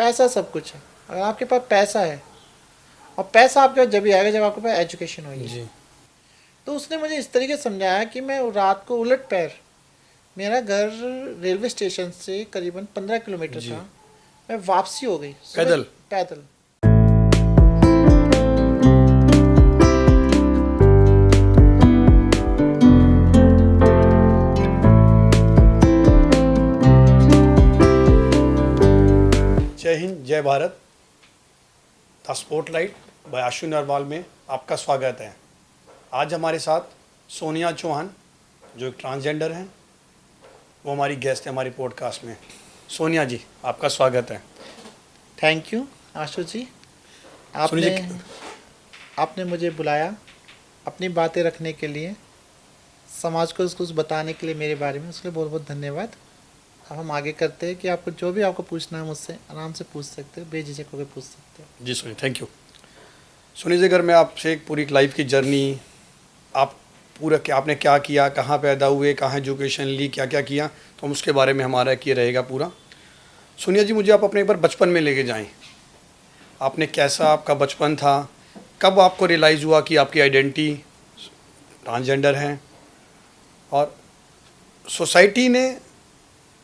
पैसा सब कुछ है। अगर आपके पास पैसा है, और पैसा आपके पास जब भी आएगा जब आपके पास एजुकेशन होगी। जी तो उसने मुझे इस तरीके से समझाया कि मैं रात को उलट पैर, मेरा घर रेलवे स्टेशन से करीबन 15 किलोमीटर जी। था, मैं वापसी हो गई सुबह पैदल? पैदल। जय हिंद, जय भारत। द स्पॉटलाइट बाय आशु नरवाल में आपका स्वागत है। आज हमारे साथ सोनिया चौहान, जो एक ट्रांसजेंडर हैं, वो हमारी गेस्ट है हमारी पॉडकास्ट में। सोनिया जी, आपका स्वागत है। थैंक यू आशु जी, सोनिया आपने जी, आपने मुझे बुलाया अपनी बातें रखने के लिए, समाज को कुछ बताने के लिए मेरे बारे में, उसके लिए बहुत बहुत धन्यवाद। अब हम आगे करते हैं कि आपको जो भी आपको पूछना है मुझसे आराम से पूछ सकते हो, बेझिझक होकर पूछ सकते हो। जी सोनिया, थैंक यू। सोनिया जी, अगर मैं आपसे एक पूरी लाइफ की जर्नी, आप पूरा क्या आपने क्या किया, कहाँ पैदा हुए, कहाँ एजुकेशन ली, क्या क्या किया, तो हम उसके बारे में हमारा ये रहेगा पूरा। सोनिया जी, मुझे आप अपने एक बार बचपन में लेके जाएं। आपने कैसा आपका बचपन था, कब आपको रियलाइज़ हुआ कि आपकी आइडेंटिटी ट्रांसजेंडर है, और सोसाइटी ने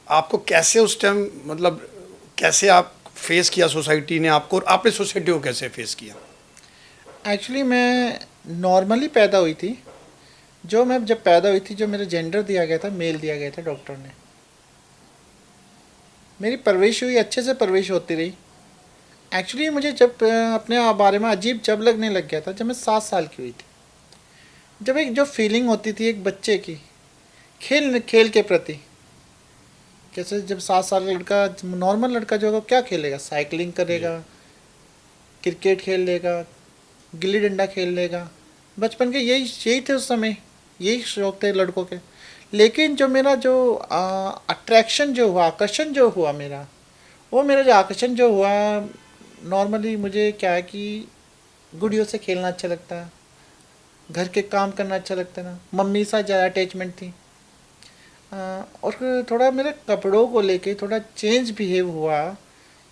आपको कैसे उस टाइम, मतलब कैसे आप फेस किया सोसाइटी ने आपको, और आपने सोसाइटी को कैसे फेस किया? एक्चुअली मैं नॉर्मली पैदा हुई थी। जो मैं जब पैदा हुई थी, जो मेरा जेंडर दिया गया था, मेल दिया गया था डॉक्टर ने। मेरी परवरिश हुई, अच्छे से परवरिश होती रही। एक्चुअली मुझे जब अपने बारे में अजीब जब लगने लग गया था जब मैं 7 साल की हुई थी। जब एक जो फीलिंग होती थी एक बच्चे की खेल खेल के प्रति, जैसे जब 7 साल का लड़का, नॉर्मल लड़का जो होगा क्या खेलेगा, साइकिलिंग करेगा, क्रिकेट खेल लेगा, गिल्ली डंडा खेल लेगा। बचपन के यही यही थे उस समय, यही शौक थे लड़कों के। लेकिन जो मेरा जो अट्रैक्शन जो हुआ, आकर्षण जो हुआ मेरा, वो मेरा जो आकर्षण जो हुआ, नॉर्मली मुझे क्या है कि गुड़ियों से खेलना अच्छा लगता है, घर के काम करना अच्छा लगता है ना, मम्मी से ज़्यादा अटैचमेंट थी। और थोड़ा मेरे कपड़ों को लेके थोड़ा चेंज बिहेव हुआ।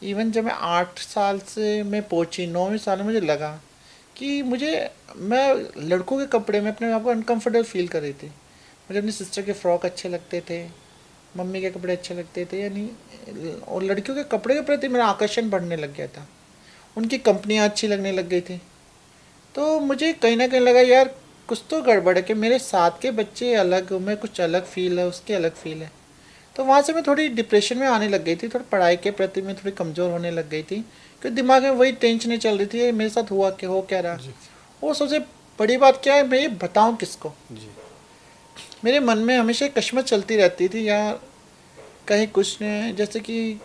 इवन जब मैं 8 साल से मैं पहुंची 9वें साल में, मुझे लगा कि मैं लड़कों के कपड़े में अपने आप को अनकंफर्टेबल फील कर रही थी। मुझे अपनी सिस्टर के फ्रॉक अच्छे लगते थे, मम्मी के कपड़े अच्छे लगते थे, यानी और लड़कियों के कपड़े के प्रति मेरा आकर्षण बढ़ने लग गया था। उनकी कंपनियाँ अच्छी लगने लग गई थी। तो मुझे कहीं ना कहीं लगा यार कुछ तो गड़बड़ है, कि मेरे साथ के बच्चे अलग, मैं कुछ अलग फील है, उसके अलग फील है। तो वहाँ से मैं थोड़ी डिप्रेशन में आने लग गई थी, थोड़ी पढ़ाई के प्रति मैं थोड़ी कमज़ोर होने लग गई थी, क्योंकि दिमाग में वही टेंशनें चल रही थी, मेरे साथ हुआ क्या, हो क्या रहा। जी वो सबसे बड़ी बात क्या है, मैं ये बताऊँ किसको। जी मेरे मन में हमेशा कश्मकश चलती रहती थी यार, कहीं कुछ नहीं। जैसे कि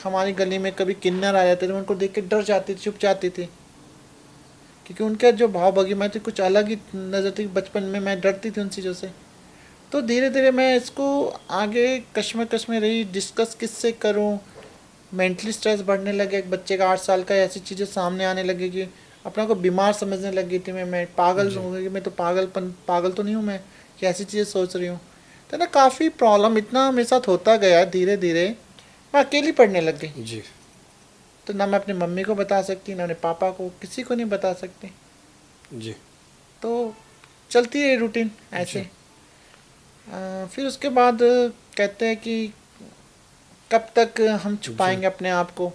हमारी गली में कभी किन्नर आ जाते थे, मैं उनको देख के डर जाती थी, छुप जाती थी, क्योंकि उनका जो भाव भंगिमा थी कुछ अलग ही नज़र थी। बचपन में मैं डरती थी उन चीज़ों से। तो धीरे धीरे मैं इसको आगे कश्मकश में रही, डिस्कस किससे करूं। मेंटली स्ट्रेस बढ़ने लगे, एक बच्चे का 8 साल का, ऐसी चीज़ें सामने आने लगी कि अपना को बीमार समझने लगी थी। मैं पागल जी। हो गई, मैं तो पागल तो नहीं हूँ मैं, कि ऐसी चीज़ें सोच रही हूँ। तो ना काफ़ी प्रॉब्लम इतना मेरे साथ होता गया, धीरे धीरे मैं अकेली पढ़ने लग गई। जी तो ना मैं अपनी मम्मी को बता सकती, ना अपने पापा को, किसी को नहीं बता सकती। जी तो चलती है रूटीन ऐसे। जी फिर उसके बाद कहते हैं कि कब तक हम जी छुपाएंगे अपने आप को।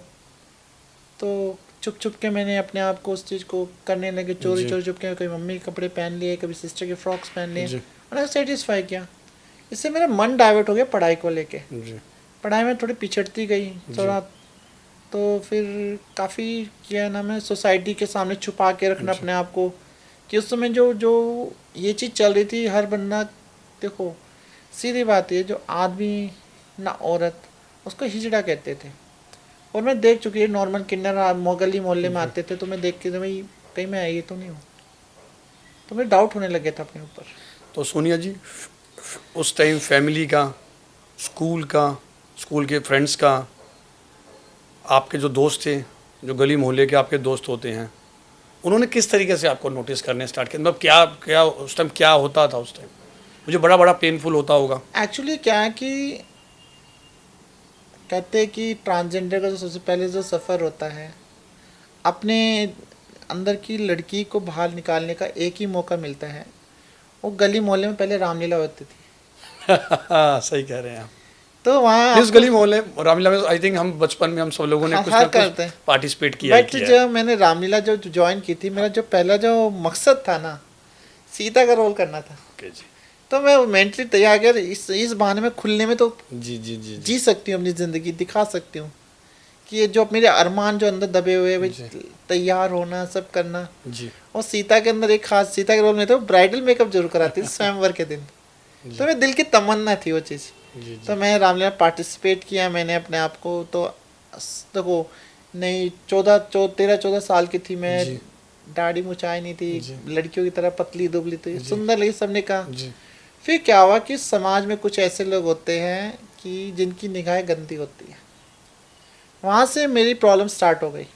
तो छुप छुप के मैंने अपने आप को उस चीज़ को करने लगे, चोरी जी चोरी छुप के, कभी मम्मी के कपड़े पहन लिए, कभी सिस्टर के फ्रॉक्स पहन लिए, जी मैंने सेटिस्फाई किया। इससे मेरा मन डाइवर्ट हो गया पढ़ाई को लेके। जी पढ़ाई में थोड़ी पिछड़ती गई जी थोड़ा। तो फिर काफ़ी किया ना, मैं सोसाइटी के सामने छुपा के रखना जी अपने आप को, कि उस समय जो जो ये चीज़ चल रही थी, हर बंदा, देखो सीधी बात है, जो आदमी ना औरत, उसको हिजड़ा कहते थे। और मैं देख चुकी है, नॉर्मल किन्नर गली मोहल्ले में जी। आते थे, तो मैं देख के तो भाई कहीं मैं ये तो नहीं हूँ। तो मुझे डाउट होने लग गया था अपने ऊपर। तो सोनिया जी, उस टाइम फैमिली का, स्कूल का, स्कूल के फ्रेंड्स का, आपके जो दोस्त थे, जो गली मोहल्ले के आपके दोस्त होते हैं, उन्होंने किस तरीके से आपको नोटिस करने स्टार्ट किया? मतलब क्या क्या उस टाइम क्या होता था उस टाइम? मुझे बड़ा बड़ा पेनफुल होता होगा। एक्चुअली क्या है कि कहते हैं कि ट्रांसजेंडर का जो सबसे पहले जो सफ़र होता है, अपने अंदर की लड़की को बाहर निकालने का एक ही मौका मिलता है। वो गली मोहल्ले में पहले रामलीला होती थी, सही कह रहे हैं आप। तो वहाँ इस गली मोहल्ले रामलीला में आई थिंक हम बचपन में हम सब लोगों ने कुछ ना करते कुछ हैं। पार्टिसिपेट किया ही बट किया है। जब मैंने रामलीला जो ज्वाइन की थी, मेरा जो पहला जो मकसद था ना, सीता का रोल करना था। ओके जी तो मैं मेंटली तैयार कर इस बहाने में खुलने में तो जी जी जी जी जी सकती हूँ, अपनी ज़िंदगी दिखा सकती हूँ कि ये जो मेरे अरमान जो अंदर दबे हुए हैं, जी। तैयार होना, सब करना। जी और सीता के अंदर एक खास, सीता के रोल में तो ब्राइडल मेकअप जरूर कराती थी स्वयंवर के दिन। तो मेरे दिल की तमन्ना थी वो चीज़। जी जी तो मैं रामलीला पार्टिसिपेट किया मैंने अपने आप को। तो देखो, नहीं 13-14 साल की थी मैं, जी दाढ़ी मुछाई नहीं थी, जी। लड़कियों की तरह पतली दुबली थी, जी। सुंदर लगी, सबने कहा। जी फिर क्या हुआ कि समाज में कुछ ऐसे लोग होते हैं कि जिनकी निगाहें गंदी होती है। वहाँ से मेरी प्रॉब्लम स्टार्ट हो गई।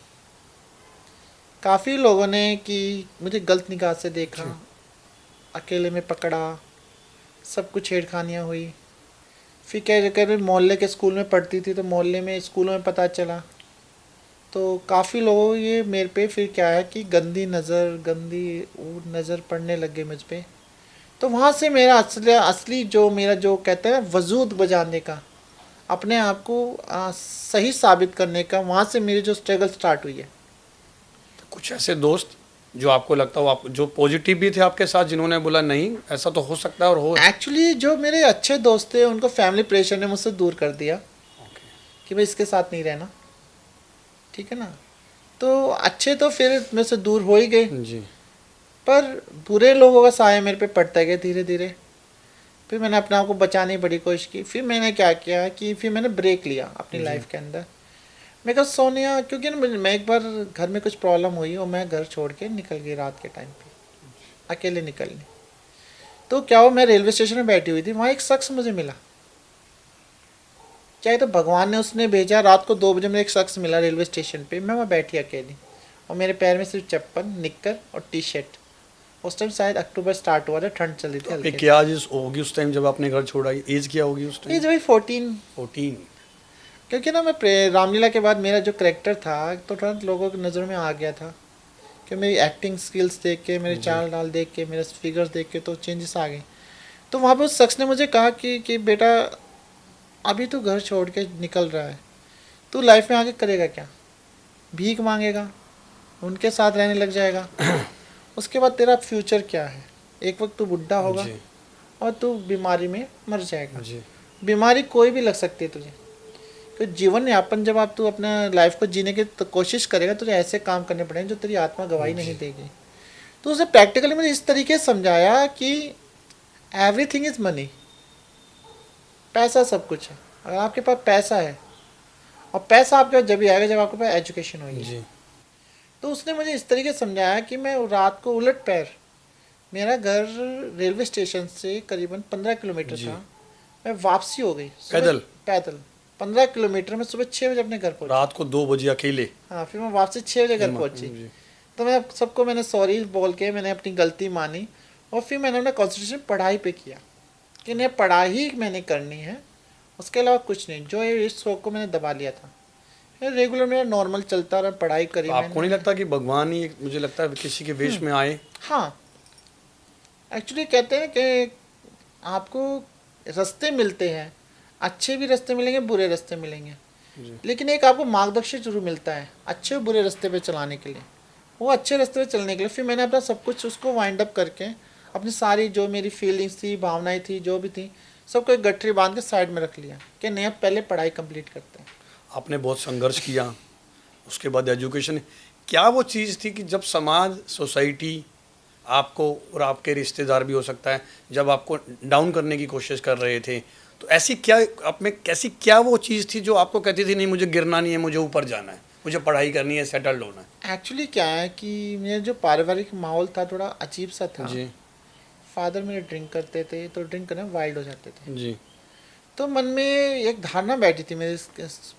काफ़ी लोगों ने कि मुझे गलत निगाह से देखा, अकेले में पकड़ा, सब कुछ छेड़खानियाँ हुई। फिर कह रहे मोहल्ले के स्कूल में पढ़ती थी, तो मोहल्ले में स्कूलों में पता चला। तो काफ़ी लोगों ये मेरे पे फिर क्या है कि गंदी नज़र पड़ने लग गई मुझ पे। तो वहाँ से मेरा असली जो मेरा जो कहते हैं वजूद बजाने का, अपने आप को सही साबित करने का, वहाँ से मेरी जो स्ट्रगल स्टार्ट हुई है। कुछ ऐसे दोस्त जो आपको लगता हो आप जो पॉजिटिव भी थे आपके साथ, जिन्होंने बोला नहीं ऐसा तो हो सकता है और हो। एक्चुअली जो मेरे अच्छे दोस्त थे उनको फैमिली प्रेशर ने मुझसे दूर कर दिया कि भाई इसके साथ नहीं रहना, ठीक है ना। तो अच्छे तो फिर मेरे से दूर हो ही गए, जी पर बुरे लोगों का साया मेरे पे पड़ता गया धीरे धीरे। फिर मैंने अपने आप को बचाने की बड़ी कोशिश की। फिर मैंने क्या किया कि फिर मैंने ब्रेक लिया अपनी लाइफ के अंदर। मैं कहा सोनिया, क्योंकि ना मैं एक बार घर में कुछ प्रॉब्लम हुई और मैं घर छोड़ के निकल गई रात के टाइम पे, अकेले निकलने। तो क्या हुआ, मैं रेलवे स्टेशन में बैठी हुई थी, वहाँ एक शख्स मुझे मिला। चाहे तो भगवान ने उसने भेजा, रात को 2 बजे में एक शख्स मिला रेलवे स्टेशन पे। मैं वहाँ बैठी अकेली और मेरे पैर में सिर्फ चप्पल, निक्कर और टी शर्ट। उस टाइम शायद अक्टूबर स्टार्ट हुआ था, ठंड चल रही थी आपकी हल्की। क्या एज होगी उस टाइम जब आपने घर छोड़ा? एज क्या होगी उस टाइम? एज भाई 14। 14। क्योंकि ना मैं रामलीला के बाद मेरा जो करेक्टर था तो तुरंत लोगों की नज़रों में आ गया था कि मेरी एक्टिंग स्किल्स देख के, मेरे चाल डाल देख के, मेरे फिगर्स देख के तो चेंजेस आ गए। तो वहाँ पे उस शख्स ने मुझे कहा कि बेटा अभी तू घर छोड़ के निकल रहा है, तू लाइफ में आगे करेगा क्या? भीख मांगेगा, उनके साथ रहने लग जाएगा, उसके बाद तेरा फ्यूचर क्या है? एक वक्त तू बुढ़ा होगा जी और तू बीमारी में मर जाएगा। जी बीमारी कोई भी लग सकती है तुझे। तो जीवन यापन जब आप तू अपना लाइफ को जीने की तो कोशिश करेगा, तुझे ऐसे काम करने पड़ेंगे जो तेरी आत्मा गवाही नहीं देगी। तो उसे प्रैक्टिकली मुझे इस तरीके से समझाया कि एवरीथिंग इज़ मनी, पैसा सब कुछ है। अगर आपके पास पैसा है, और पैसा आपके पास जब भी आएगा जब आपके पास एजुकेशन होगी। जी तो उसने मुझे इस तरीके से समझाया कि मैं रात को उलट पैर, मेरा घर रेलवे स्टेशन से करीबन 15 किलोमीटर जी। था, मैं वापसी हो गई पैदल? पैदल 15 किलोमीटर में सुबह 6 बजे अपने घर पहुंची। रात को 2 बजे अकेले? हाँ, फिर मैं वापसी 6 बजे घर पहुंची। जी तो मैं सबको मैंने सॉरी बोल के मैंने अपनी गलती मानी, और फिर मैंने अपना कॉन्सेंट्रेशन पढ़ाई पे किया कि नहीं पढ़ाई मैंने करनी है, उसके अलावा कुछ नहीं। जो ये इस शौक को मैंने दबा लिया था, रेगुलर मेरा नॉर्मल चलता रहा, पढ़ाई करी तो आपको नहीं लगता कि भगवान ही मुझे लगता है किसी के वेश में आए? हाँ, एक्चुअली कहते हैं कि आपको रास्ते मिलते हैं, अच्छे भी रास्ते मिलेंगे, बुरे रास्ते मिलेंगे, लेकिन एक आपको मार्गदर्शन जरूर मिलता है अच्छे और बुरे रास्ते पे चलाने के लिए। वो अच्छे रास्ते पे चलने के लिए फिर मैंने अपना सब कुछ उसको वाइंड अप करके, अपनी सारी जो मेरी फीलिंग्स थी, भावनाएं थी, जो भी थी, सबको एक गठरी बांध के साइड में रख लिया कि नहीं अब पहले पढ़ाई कंप्लीट करते हैं। आपने बहुत संघर्ष किया, उसके बाद एजुकेशन। क्या वो चीज़ थी कि जब समाज, सोसाइटी आपको और आपके रिश्तेदार भी हो सकता है, जब आपको डाउन करने की कोशिश कर रहे थे, तो ऐसी क्या आप में कैसी क्या वो चीज़ थी जो आपको कहती थी नहीं मुझे गिरना नहीं है, मुझे ऊपर जाना है, मुझे पढ़ाई करनी है, सेटल्ड होना है? एक्चुअली क्या है कि मेरा जो पारिवारिक माहौल था थोड़ा अजीब सा था। जी फादर मेरे ड्रिंक करते थे, तो ड्रिंक करने वाइल्ड हो जाते थे। जी तो मन में एक धारणा बैठी थी मेरे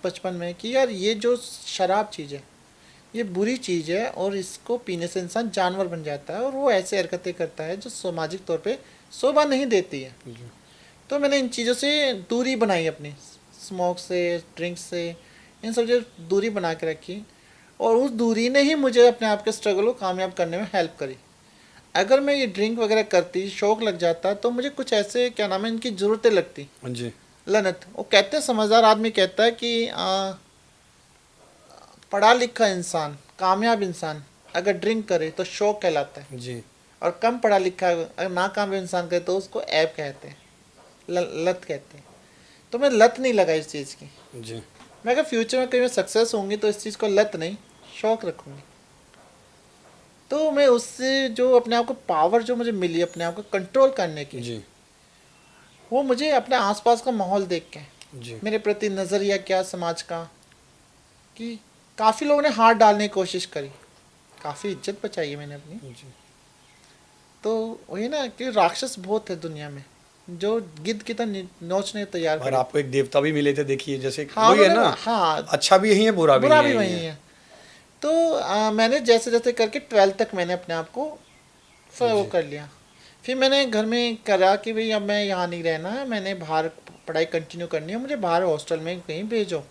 बचपन में कि यार ये जो शराब चीज़ है ये बुरी चीज़ है, और इसको पीने से इंसान जानवर बन जाता है, और वो ऐसे हरकतें करता है जो सामाजिक तौर पे शोभा नहीं देती है। तो मैंने इन चीज़ों से दूरी बनाई अपनी, स्मोक से, ड्रिंक से, इन सब जो दूरी बना के रखी, और उस दूरी ने ही मुझे अपने आप के स्ट्रगल को कामयाब करने में हेल्प करी। अगर मैं ये ड्रिंक वगैरह करती, शौक लग जाता, तो मुझे कुछ ऐसे क्या नाम है इनकी ज़रूरतें लगती। जी लनत, वो कहते हैं, समझदार आदमी कहता है कि पढ़ा लिखा इंसान, कामयाब इंसान अगर ड्रिंक करे तो शौक कहलाता है, जी और कम पढ़ा लिखा अगर नाकामयाब इंसान करे तो उसको ऐब कहते हैं, लत कहते हैं। तो मैं लत नहीं लगा इस चीज़ की। जी। मैं अगर फ्यूचर में कहीं मैं सक्सेस होंगी तो इस चीज़ को लत नहीं, शौक रखूँगी। तो मैं उससे जो अपने आप को पावर जो मुझे मिली अपने आप को कंट्रोल करने की, जी वो मुझे अपने आसपास का माहौल देख के, जी मेरे प्रति नज़रिया क्या समाज का, कि काफ़ी लोगों ने हाथ डालने की कोशिश करी, काफ़ी इज्जत बचाई है मैंने अपनी। जी। तो वही ना कि राक्षस बहुत है दुनिया में जो गिद्ध की तरह नोचने तैयार और खड़े। आपको एक देवता भी मिले थे, देखिए, जैसे हाँ वही है उन्होंने, ना, हाँ अच्छा भी यही है, बुरा भी बुरा भी यही वही है। है। तो मैंने जैसे जैसे करके 12th तक मैंने अपने आप को वो जी कर लिया। फिर मैंने घर में करा कि भाई अब मैं यहाँ नहीं रहना है, मैंने बाहर पढ़ाई कंटिन्यू करनी है, मुझे बाहर हॉस्टल में कहीं भेजो।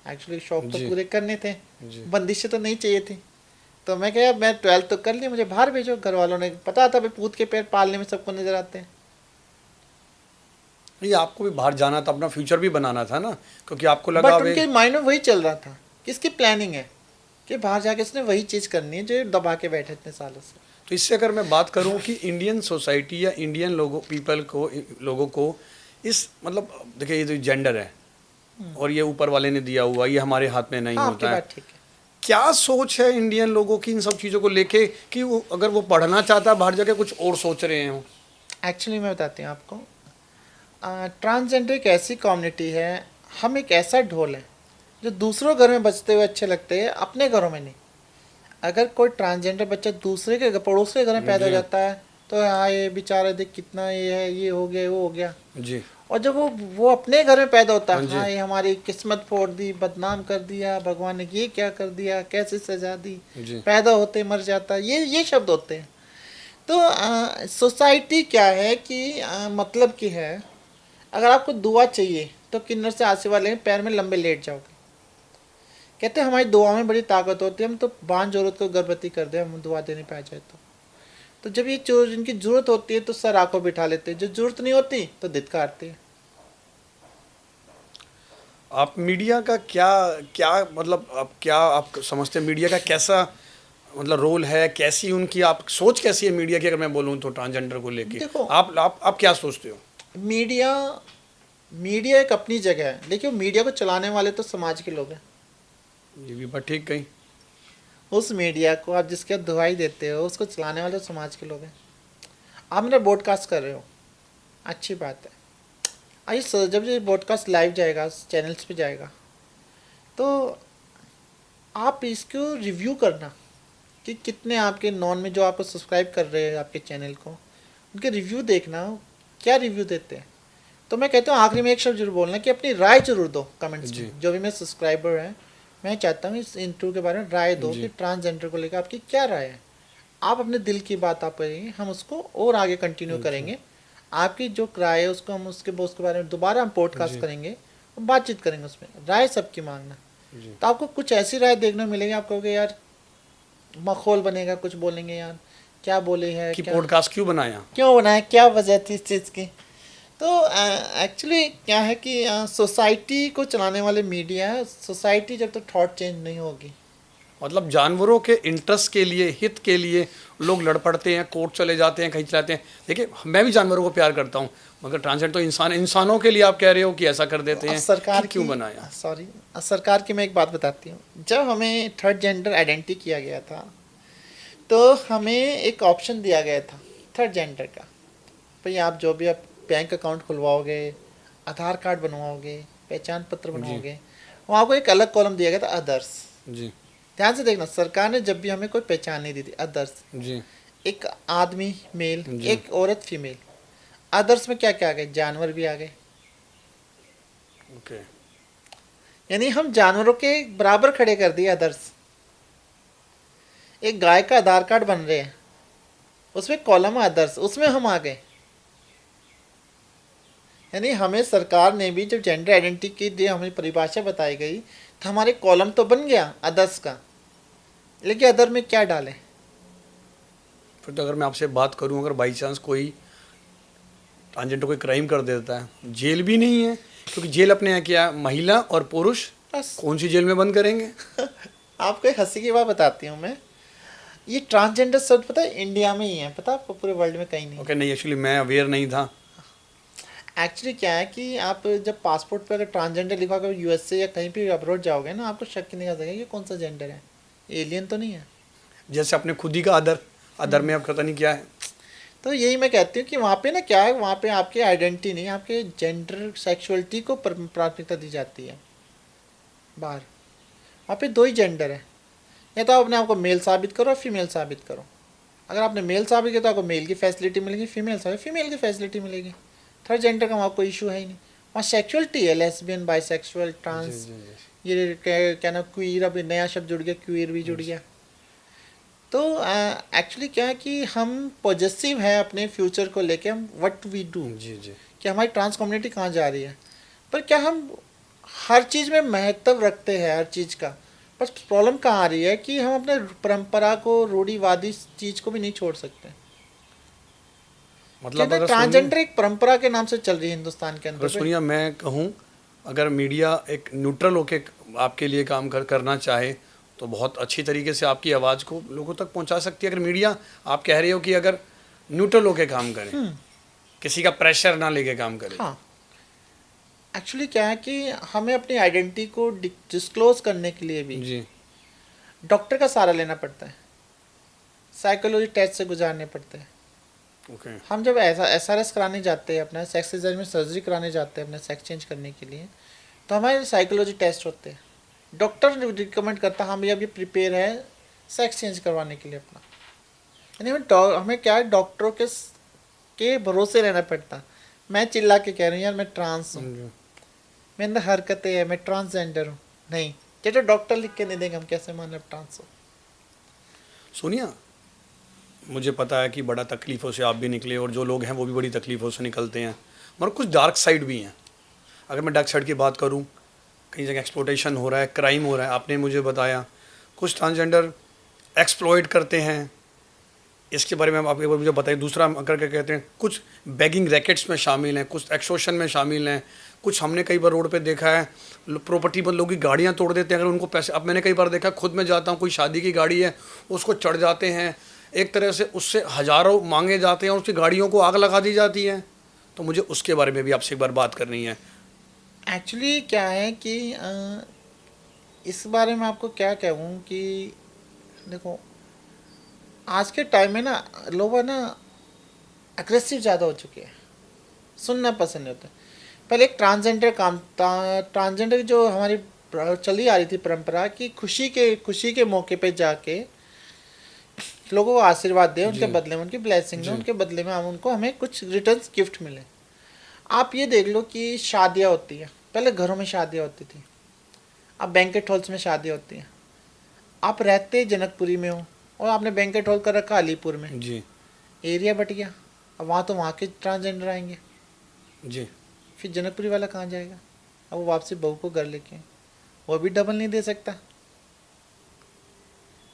एक्चुअली शौक तो जी पूरे करने थे, जी बंदिशें तो नहीं चाहिए थी। तो मैं क्या, मैं 12th तो कर ली, मुझे बाहर भेजो। घर वालों ने पता था भाई पूत के पैर पालने में सबको नजर आते हैं। ये आपको भी बाहर जाना था, अपना फ्यूचर भी बनाना था ना, क्योंकि आपको लगा बट वे। उनके माइंड में वही चल रहा था कि इसकी प्लानिंग है कि बाहर जाके इसने वही चीज़ करनी है जो दबा के बैठे इतने सालों से। तो इससे अगर मैं बात करूं कि इंडियन सोसाइटी या इंडियन लोगों, पीपल को, लोगों को इस, मतलब देखिए, ये जो जेंडर है और ये ऊपर वाले ने दिया हुआ, ये हमारे हाथ में नहीं हाँ आपकी होता है। बात ठीक है। क्या सोच है इंडियन लोगों की इन सब चीज़ों को लेके कि वो अगर वो पढ़ना चाहता है बाहर जाके, कुछ और सोच रहे हैं वो? एक्चुअली मैं बताती हूँ आपको, ट्रांसजेंडर एक ऐसी कम्युनिटी है, हम एक ऐसा ढोल है जो दूसरों घर में बजते हुए अच्छे लगते हैं, अपने घरों में नहीं। अगर कोई ट्रांसजेंडर बच्चा दूसरे के पड़ोस के घर में पैदा हो जी जाता है तो हाँ ये बेचारा देख कितना ये है, ये हो गया वो हो गया। जी और जब वो अपने घर में पैदा होता हाँ है, जी हाँ ये हमारी किस्मत फोड़ दी, बदनाम कर दिया, भगवान ने ये क्या कर दिया, कैसे सजा दी, जी पैदा होते मर जाता, ये शब्द होते हैं। तो सोसाइटी क्या है कि मतलब की है, अगर आपको दुआ चाहिए तो किन्नर से आशीर्वाद लेंगे, पैर में लंबे लेट जाओगे। कहते हैं हमारी दुआ में बड़ी ताकत होती है, हम तो बांझ औरत को गर्भवती कर दे, हम दुआ देने पाया जाए तो जब ये चोर जिनकी जरूरत होती है तो सर आंखों बिठा लेते हैं, जो जरूरत नहीं होती तो धिक्कारते हैं। आप मीडिया का क्या क्या मतलब, आप क्या आप समझते हैं मीडिया का कैसा मतलब रोल है, कैसी उनकी आप सोच कैसी है मीडिया की, अगर मैं बोलूँ तो ट्रांसजेंडर को लेके देखो, आप क्या सोचते हो? मीडिया मीडिया एक अपनी जगह है, लेकिन मीडिया को चलाने वाले तो समाज के लोग हैं। ये भी बात ठीक कही। उस मीडिया को आप जिसके दुहाई देते हो उसको चलाने वाले तो समाज के लोग हैं। आप मेरा ब्रॉडकास्ट कर रहे हो, अच्छी बात है। आइए सर, जब ये ब्रॉडकास्ट लाइव जाएगा, चैनल्स पे जाएगा, तो आप इसको रिव्यू करना कि कितने आपके नॉन में जो आपको सब्सक्राइब कर रहे हैं आपके चैनल को, उनके रिव्यू देखना, क्या रिव्यू देते हैं। तो मैं कहता हूँ आखिरी में एक शब्द जरूर बोलना कि अपनी राय जरूर दो कमेंट्स जी में। जो भी मेरे सब्सक्राइबर हैं, मैं चाहता हूँ इस इंटरव्यू के बारे में राय दो जी कि ट्रांसजेंडर को लेकर आपकी क्या राय है। आप अपने दिल की बात आप करेंगे, हम उसको और आगे कंटिन्यू करेंगे। आपकी जो राय है उसको हम उसके बारे में दोबारा हम पॉडकास्ट जी करेंगे और बातचीत करेंगे, उसमें राय सबकी मांगना। जी तो आपको कुछ ऐसी राय देखने को मिलेगी, आप कहोगे यार माहौल बनेगा, कुछ बोलेंगे यार क्या बोले है, कि क्या पॉडकास्ट क्यों बनाया? क्यों बनाया, क्या वजह थी इस चीज़ की। तो एक्चुअली क्या है कि सोसाइटी को चलाने वाले मीडिया है, सोसाइटी जब तक थॉट चेंज नहीं होगी। मतलब जानवरों के इंटरेस्ट के लिए, हित के लिए लोग लड़ पड़ते हैं, कोर्ट चले जाते हैं, कहीं चलाते हैं। देखिए, मैं भी जानवरों को प्यार करता हूँ, मगर ट्रांसजेंडर तो इंसान, इंसानों के लिए आप कह रहे हो कि ऐसा कर देते अब हैं सरकार कि क्यों की, बनाया? सॉरी, सरकार की मैं एक बात बताती हूँ। जब हमें थर्ड जेंडर आइडेंटिटी किया गया था तो हमें एक ऑप्शन दिया गया था थर्ड जेंडर का, भाई आप जो भी आप बैंक अकाउंट खुलवाओगे, आधार कार्ड बनवाओगे, पहचान पत्र जी बनवाओगे, वहाँ को एक अलग कॉलम दिया गया था अदर्स। जी ध्यान से देखना, सरकार ने जब भी हमें कोई पहचान नहीं दी थी, अदर्स, जी एक आदमी मेल, जी एक औरत फीमेल। अदर्स में क्या क्या आ गए, जानवर भी आ गए। ओके। यानी हम जानवरों के बराबर खड़े कर दिए अदर्स। एक गाय का आधार कार्ड बन रहे हैं, उसमें कॉलम है अदर्स, उसमें हम आ गए। यानी हमें सरकार ने भी जब जेंडर आइडेंटिटी की जो हमें परिभाषा बताई गई तो हमारे कॉलम तो बन गया अदर्स का, लेकिन अदर में क्या डालें? फिर तो अगर मैं आपसे बात करूं, अगर बाई चांस कोई ट्रांसजेंडर कोई क्राइम कर देता है, जेल भी नहीं है, क्योंकि जेल अपने यहाँ क्या है, महिला और पुरुष, बस कौन सी जेल में बंद करेंगे? आपको एक हंसी की बात बताती हूँ मैं, ये ट्रांसजेंडर शब्द पता है इंडिया में ही है, पता है आपको, पूरे वर्ल्ड में कहीं नहीं। ओके, नहीं एक्चुअली मैं अवेयर नहीं था। एक्चुअली क्या है कि आप जब पासपोर्ट पे अगर ट्रांसजेंडर लिखा होगा यूएसए या कहीं भी अब्रॉड जाओगे ना, आपको शक नहीं आ सकेगा ये कौन सा जेंडर है, एलियन तो नहीं है। जैसे अपने खुद ही का अदर में अब पता नहीं क्या है। तो यही मैं कहती हूँ कि वहाँ पे ना क्या है, वहाँ पे आपकी आइडेंटिटी नहीं, आपके जेंडर सेक्सुअलिटी को प्राथमिकता दी जाती है बाहर। वहाँ पे दो ही जेंडर है, या तो आप अपने आप को मेल साबित करो, फीमेल साबित करो। अगर आपने मेल साबित किया तो आपको मेल की फैसिलिटी मिलेगी, फीमेल की फैसिलिटी मिलेगी। थर्ड जेंडर का वहाँ कोई इशू है ही नहीं। वहाँ सेक्सुअलिटी है, लेस्बियन, बाइसेक्सुअल, ट्रांस, ये क्या ना क्वीर, अभी नया शब्द जुड़ गया, क्वीर भी जुड़ गया। तो एक्चुअली क्या है कि हम पॉजिटिव हैं अपने फ्यूचर को लेके, हम व्हाट वी डू, जी जी। कि हमारी ट्रांस कम्युनिटी कहाँ जा रही है। पर क्या हम हर चीज़ में महत्व रखते हैं हर चीज़ का? बस प्रॉब्लम कहाँ आ रही है कि हम अपने परंपरा को, रूढ़िवादी चीज़ को भी नहीं छोड़ सकते। मतलब कहते ट्रांसजेंडर एक परंपरा के नाम से चल रही है हिंदुस्तान के अंदर। अगर सुनिए, मैं कहूँ, अगर मीडिया एक न्यूट्रल होके आपके लिए काम करना चाहे तो बहुत अच्छी तरीके से आपकी आवाज़ को लोगों तक पहुंचा सकती है। अगर मीडिया, आप कह रहे हो कि अगर न्यूट्रल होके काम करे, किसी का प्रेशर ना लेके काम करे। हाँ, एक्चुअली क्या है कि हमें अपनी आइडेंटिटी को डिस्क्लोज करने के लिए भी जी डॉक्टर का सहारा लेना पड़ता है, साइकोलॉजी टेस्ट से गुजारने पड़ते हैं। ओके। हम जब ऐसा SRS कराने जाते हैं, अपना सेक्स डिज़ाइन में सर्जरी कराने जाते हैं अपना सेक्स चेंज करने के लिए, तो हमारे साइकोलॉजी टेस्ट होते हैं। डॉक्टर रिकमेंड करता है हम ये अभी प्रिपेयर है सेक्स चेंज करवाने के लिए अपना। यानी हमें क्या है, डॉक्टरों के भरोसे रहना पड़ता। मैं चिल्ला के कह रही हूँ यार मैं ट्रांस हूँ, मेरे अंदर हरकतें हैं, मैं ट्रांसजेंडर हूँ, नहीं, ये तो डॉक्टर लिख के नहीं देंगे, हम कैसे माने अब ट्रांस हो। सोनिया, मुझे पता है कि बड़ा तकलीफ़ों से आप भी निकले और जो लोग हैं वो भी बड़ी तकलीफ़ों से निकलते हैं, मगर कुछ डार्क साइड भी हैं। अगर मैं डार्क साइड की बात करूं, कई जगह एक्सप्लोटेशन हो रहा है, क्राइम हो रहा है। आपने मुझे बताया कुछ ट्रांसजेंडर एक्सप्लॉइट करते हैं, इसके बारे में आप एक बार मुझे बताइए। दूसरा करके कहते हैं कुछ बैगिंग रैकेट्स में शामिल हैं, कुछ एक्सटॉर्शन में शामिल हैं, कुछ हमने कई बार रोड पे देखा है प्रॉपर्टी पर लोगों की गाड़ियाँ तोड़ देते हैं अगर उनको पैसे। अब मैंने कई बार देखा, खुद मैं जाता हूँ, कोई शादी की गाड़ी है उसको चढ़ जाते हैं, एक तरह से उससे हज़ारों मांगे जाते हैं और उसकी गाड़ियों को आग लगा दी जाती है। तो मुझे उसके बारे में भी आपसे एक बार बात करनी है। एक्चुअली क्या है कि इस बारे में आपको क्या कहूँ कि देखो, आज के टाइम में ना लोग है ना अग्रेसिव ज़्यादा हो चुके हैं, सुनना पसंद नहीं होता। पहले एक ट्रांसजेंडर काम था, ट्रांसजेंडर जो हमारी चली आ रही थी परंपरा कि खुशी के मौके पे जाके लोगों को आशीर्वाद दें, उनके बदले में उनकी ब्लेसिंग दें, उनके बदले में हमें कुछ रिटर्न गिफ्ट मिले। आप ये देख लो कि शादियाँ होती हैं, पहले घरों में शादियाँ होती थी, अब बैंकेट हॉल्स में शादियाँ होती हैं। आप रहते जनकपुरी में हो और आपने बैंकेट हॉल कर रखा अलीपुर में, जी एरिया बट गया। अब वहाँ तो वहाँ के ट्रांसजेंडर आएंगे, जी। फिर जनकपुरी वाला कहाँ जाएगा? अब वो वापसी बहू को घर लेके, वो भी डबल नहीं दे सकता।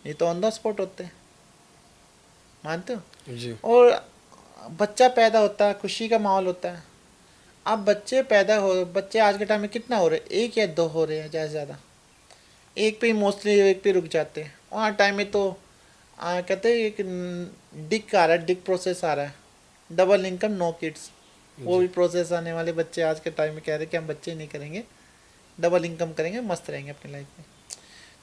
ये तो ऑन द स्पॉट होते हैं, मानते हो? जी। और बच्चा पैदा होता है, खुशी का माहौल होता है। अब बच्चे आज के टाइम में कितना हो रहे हैं? 1 या 2 हो रहे हैं ज़्यादा से ज़्यादा, एक पे ही मोस्टली, एक पे रुक जाते हैं। वहाँ टाइम में तो कहते हैं एक डिक आ रहा है, डिक प्रोसेस आ रहा है, डबल इनकम नो किड्स, वो भी प्रोसेस आने वाले। बच्चे आज के टाइम में कह रहे हैं कि हम बच्चे नहीं करेंगे, डबल इनकम करेंगे, मस्त रहेंगे अपनी लाइफ में।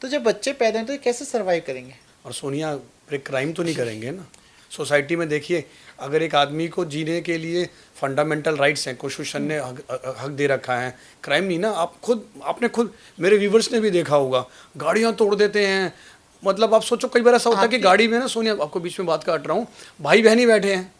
तो जब बच्चे पैदा हैं तो ये कैसे सर्वाइव करेंगे? और सोनिया, एक क्राइम तो नहीं करेंगे ना? सोसाइटी में देखिए, अगर एक आदमी को जीने के लिए फंडामेंटल राइट्स हैं, कॉन्स्टिट्यूशन ने हक दे रखा है, क्राइम नहीं ना? आपने खुद, मेरे व्यूवर्स ने भी देखा होगा, गाड़ियाँ तोड़ देते हैं। मतलब आप सोचो, कई बार ऐसा होता है कि गाड़ी में ना, सोनिया आपको बीच में बात काट रहा हूँ, भाई बहन ही बैठे हैं।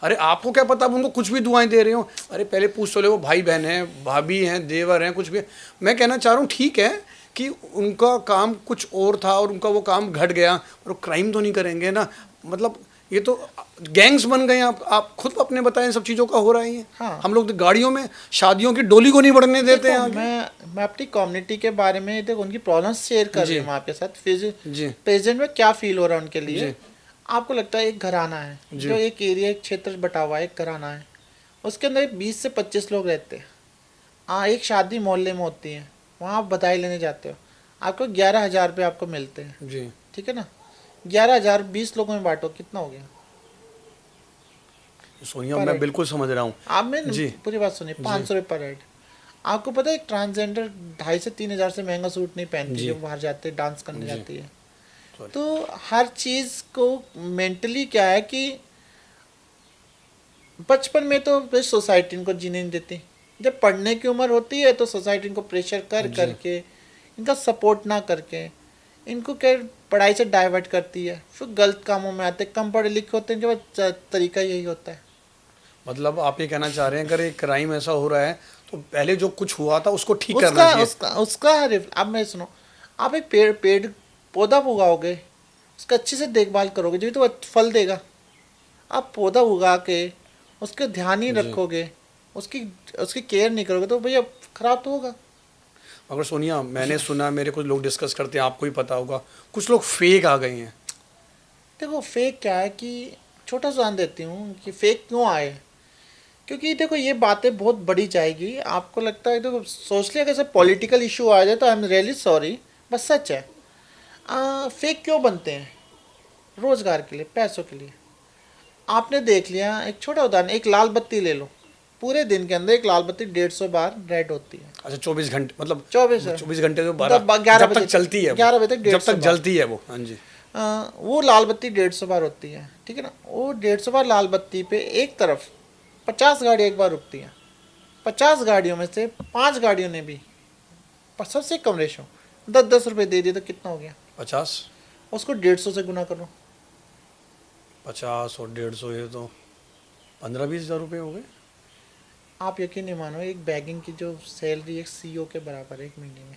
अरे आपको क्या पता आप उनको कुछ भी दुआएं दे रहे हो? अरे पहले पूछ तो ले, वो भाई बहन हैं, भाभी हैं, देवर हैं, कुछ भी। मैं कहना चाह रहा हूँ ठीक है कि उनका काम कुछ और था और उनका वो काम घट गया, और क्राइम तो नहीं करेंगे ना? मतलब ये तो गैंग्स बन गए हैं। आप खुद अपने बताएं, सब चीज़ों का हो रहा है ये। हाँ। हम लोग तो गाड़ियों में शादियों की डोली को नहीं बढ़ने देते हैं देखो, आगे। मैं अपनी कम्युनिटी के बारे में देखो उनकी प्रॉब्लम्स शेयर कर रही जी। हूँ आपके साथ, फिर जी प्रेजेंट में क्या फील हो रहा है उनके जी लिए। आपको लगता है एक घराना है, जी। जो एक एरिया, एक क्षेत्र बटा हुआ है, एक घराना है, उसके अंदर 20 से 25 लोग रहते हैं। हाँ, एक शादी मोहल्ले में होती है, वहाँ आप बधाई लेने जाते हो, आपको 11,000 रुपये आपको मिलते हैं, जी। ठीक है ना। 11,000 20 लोगों में बांटो, कितना हो गया सोनिया, पर मैं हेड? बिल्कुल समझ रहा हूँ। आप में जी पूरी बात सुनिए, जी 500 रुपये पर हेड। आपको पता है एक ट्रांसजेंडर 2,500 से 3,000 से महंगा सूट नहीं पहनती जी जब बाहर जाते डांस करने जी। जाती है। सॉरी। तो हर चीज़ को मेंटली क्या है कि बचपन में तो सोसाइटी इनको जीने नहीं देती, जब पढ़ने की उम्र होती है तो सोसाइटी इनको प्रेशर कर जी। करके, इनका सपोर्ट ना करके, इनको क्या पढ़ाई से डाइवर्ट करती है, फिर गलत कामों में आते, कम पढ़े लिखे होते हैं, इनके पास तरीका यही होता है। मतलब आप ये कहना चाह रहे हैं, अगर एक क्राइम ऐसा हो रहा है तो पहले जो कुछ हुआ था उसको ठीक करना उसका चाहिए। उसका उसका अब मैं सुनो, आप एक पेड़ पौधा उगाओगे, उसका अच्छे से देखभाल करोगे जब तो फल देगा। आप पौधा उगा के उसके ध्यान ही जी। रखोगे, उसकी उसकी केयर नहीं करोगे तो भैया खराब तो होगा। मगर सोनिया, मैंने सुना, मेरे कुछ लोग डिस्कस करते हैं, आपको ही पता होगा, कुछ लोग फेक आ गए हैं। देखो फेक क्या है कि छोटा सा उदाहरण देती हूँ कि फेक क्यों आए, क्योंकि देखो ये बातें बहुत बड़ी जाएगी। आपको लगता है, देखो सोच लिया कैसे पॉलिटिकल इशू आ जाए तो आई एम रियली सॉरी, बस सच है। फेक क्यों बनते हैं? रोजगार के लिए, पैसों के लिए। आपने देख लिया, एक छोटा उदाहरण, एक लाल बत्ती ले लो, पूरे दिन के अंदर एक लाल बत्ती 150 बार रेड होती है। अच्छा, 24 घंटे, मतलब 24 घंटे तो मतलब 12, 11 जब तक बजे चलती है वो, 11 बजे तक जब 150 तक बार। जलती है वो। हाँ जी। वो लाल बत्ती 150 बार होती है, ठीक है ना। वो 150 बार लाल बत्ती पे एक तरफ 50 गाड़ी एक बार रुकती हैं। 50 गाड़ियों में से 5 गाड़ियों ने भी, सबसे कम रेशो, 10-10 रुपये दे दिए तो कितना हो गया? 50 उसको 150 से गुना करो। 50 और 150, ये तो 15-20 हज़ार रुपये हो गए। आप यकीन नहीं मानो, एक बैगिंग की जो सैलरी एक सीईओ के बराबर है एक महीने में,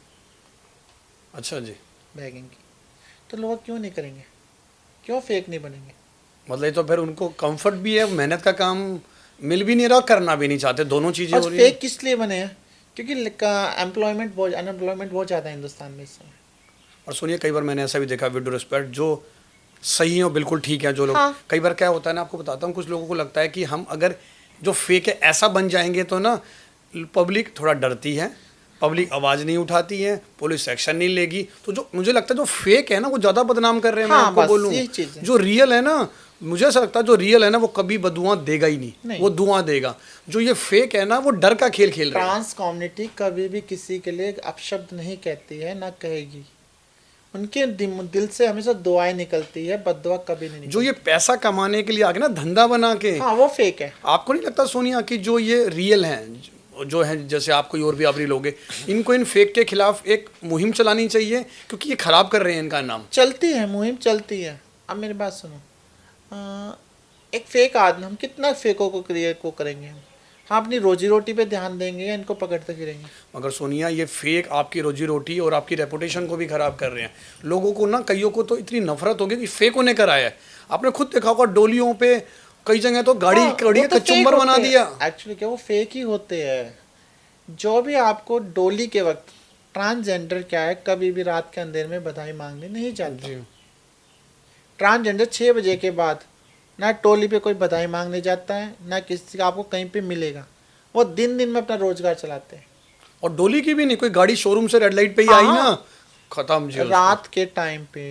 अच्छा जी। बैगिंग की। तो लोग क्यों नहीं करेंगे? क्यों फेक नहीं बनेंगे? मतलब ये तो फिर उनको कंफर्ट भी है, मेहनत का काम मिल भी नहीं रहा, करना भी नहीं चाहते, दोनों चीज़ें हो और रही हैं। फेक किस लिए बने हैं? क्योंकि अनएम्प्लॉयमेंट बहुत ज़्यादा है हिंदुस्तान में इस समय। और सुनिए, कई बार मैंने ऐसा भी देखा, विद रिस्पेक्ट, जो सही है बिल्कुल ठीक है, जो लोग, हाँ। कई बार क्या होता है ना, आपको बताता हूँ, कुछ लोगों को लगता है कि हम अगर जो फेक है ऐसा बन जाएंगे तो ना पब्लिक थोड़ा डरती है, पब्लिक आवाज़ नहीं उठाती है, पुलिस एक्शन नहीं लेगी। तो जो मुझे लगता है जो फेक है ना वो ज़्यादा बदनाम कर रहे हैं। मैं हाँ, आपको बस बोलूँ, यही चीज़ है। जो रियल है ना, मुझे ऐसा लगता है जो रियल है ना वो कभी बदुआं देगा ही नहीं, नहीं। वो दुआं देगा। जो ये फेक है ना वो डर का खेल खेल रहा है। ट्रांस कम्युनिटी कभी भी किसी के लिए अपशब्द नहीं कहती है, ना कहेगी। उनके दिल से हमेशा दुआएं निकलती है, बददुआ कभी नहीं जो निकलती। ये पैसा कमाने के लिए आगे ना धंधा बना के, हाँ, वो फेक है। आपको नहीं लगता सोनिया कि जो ये रियल हैं, जो हैं, जैसे आप कोई और भी आवरी लोग हैं, इनको इन फेक के खिलाफ एक मुहिम चलानी चाहिए, क्योंकि ये खराब कर रहे हैं इनका नाम। चलती है मुहिम, चलती है। अब मेरी बात सुनो, एक फेक आदमी, हम कितना फेकों को क्रिएट को करेंगे? हम अपनी रोजी रोटी पे ध्यान देंगे या इनको पकड़ते फिरेंगे? मगर सोनिया, ये फेक आपकी रोजी रोटी और आपकी रेपुटेशन को भी खराब कर रहे हैं। लोगों को ना, कईयों को तो इतनी नफरत होगी कि फेक होने कराया है। आपने खुद देखा होगा डोलियों पे कई जगह तो गाड़ी हाँ, कड़ी वो तो कचुम्बर फेक बना होते हैं। दिया। एक्चुअली क्या, वो फेक ही होते हैं। जो भी आपको डोली के वक्त, ट्रांसजेंडर क्या है, कभी भी रात के अंधेरे में बधाई मांगने नहीं जाता। जी। ट्रांसजेंडर 6 बजे के बाद ना टोली पे कोई बधाई मांगने जाता है, ना किसी का आपको कहीं पे मिलेगा। वो दिन दिन में अपना रोजगार चलाते हैं। और डोली की भी नहीं, कोई गाड़ी शोरूम से रेड लाइट पे ही आई ना, खत्म जी। रात के टाइम पे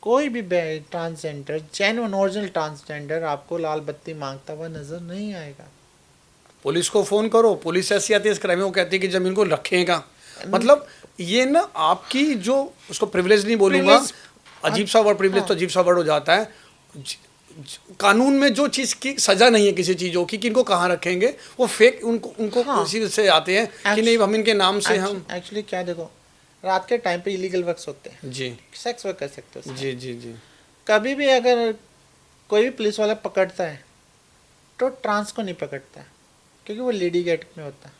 कोई भी ट्रांसजेंडर, जेन्युइन ओरिजिनल ट्रांसजेंडर आपको लाल बत्ती मांगता हुआ नजर नहीं आएगा। पुलिस को फोन करो, पुलिस ऐसी आती है इस क्राइम में, वो कहती है कि जमीन को रखेगा। मतलब ये ना आपकी जो, उसको प्रिविलेज नहीं बोलूंगा, अजीब सा वर्ड, प्रिविलेज तो अजीब सा वर्ड हो जाता है। कानून में जो चीज़ की सजा नहीं है किसी चीज़ों की, कि इनको कहाँ रखेंगे, वो फेक उनको इसी से आते हैं कि नहीं हम इनके नाम से हम। एक्चुअली क्या, देखो रात के टाइम पे इलीगल वर्क्स होते हैं, जी सेक्स वर्क कर सकते हो। जी जी जी। कभी भी अगर कोई भी पुलिस वाला पकड़ता है तो ट्रांस को नहीं पकड़ता है, क्योंकि वो लेडी गेट में होता है,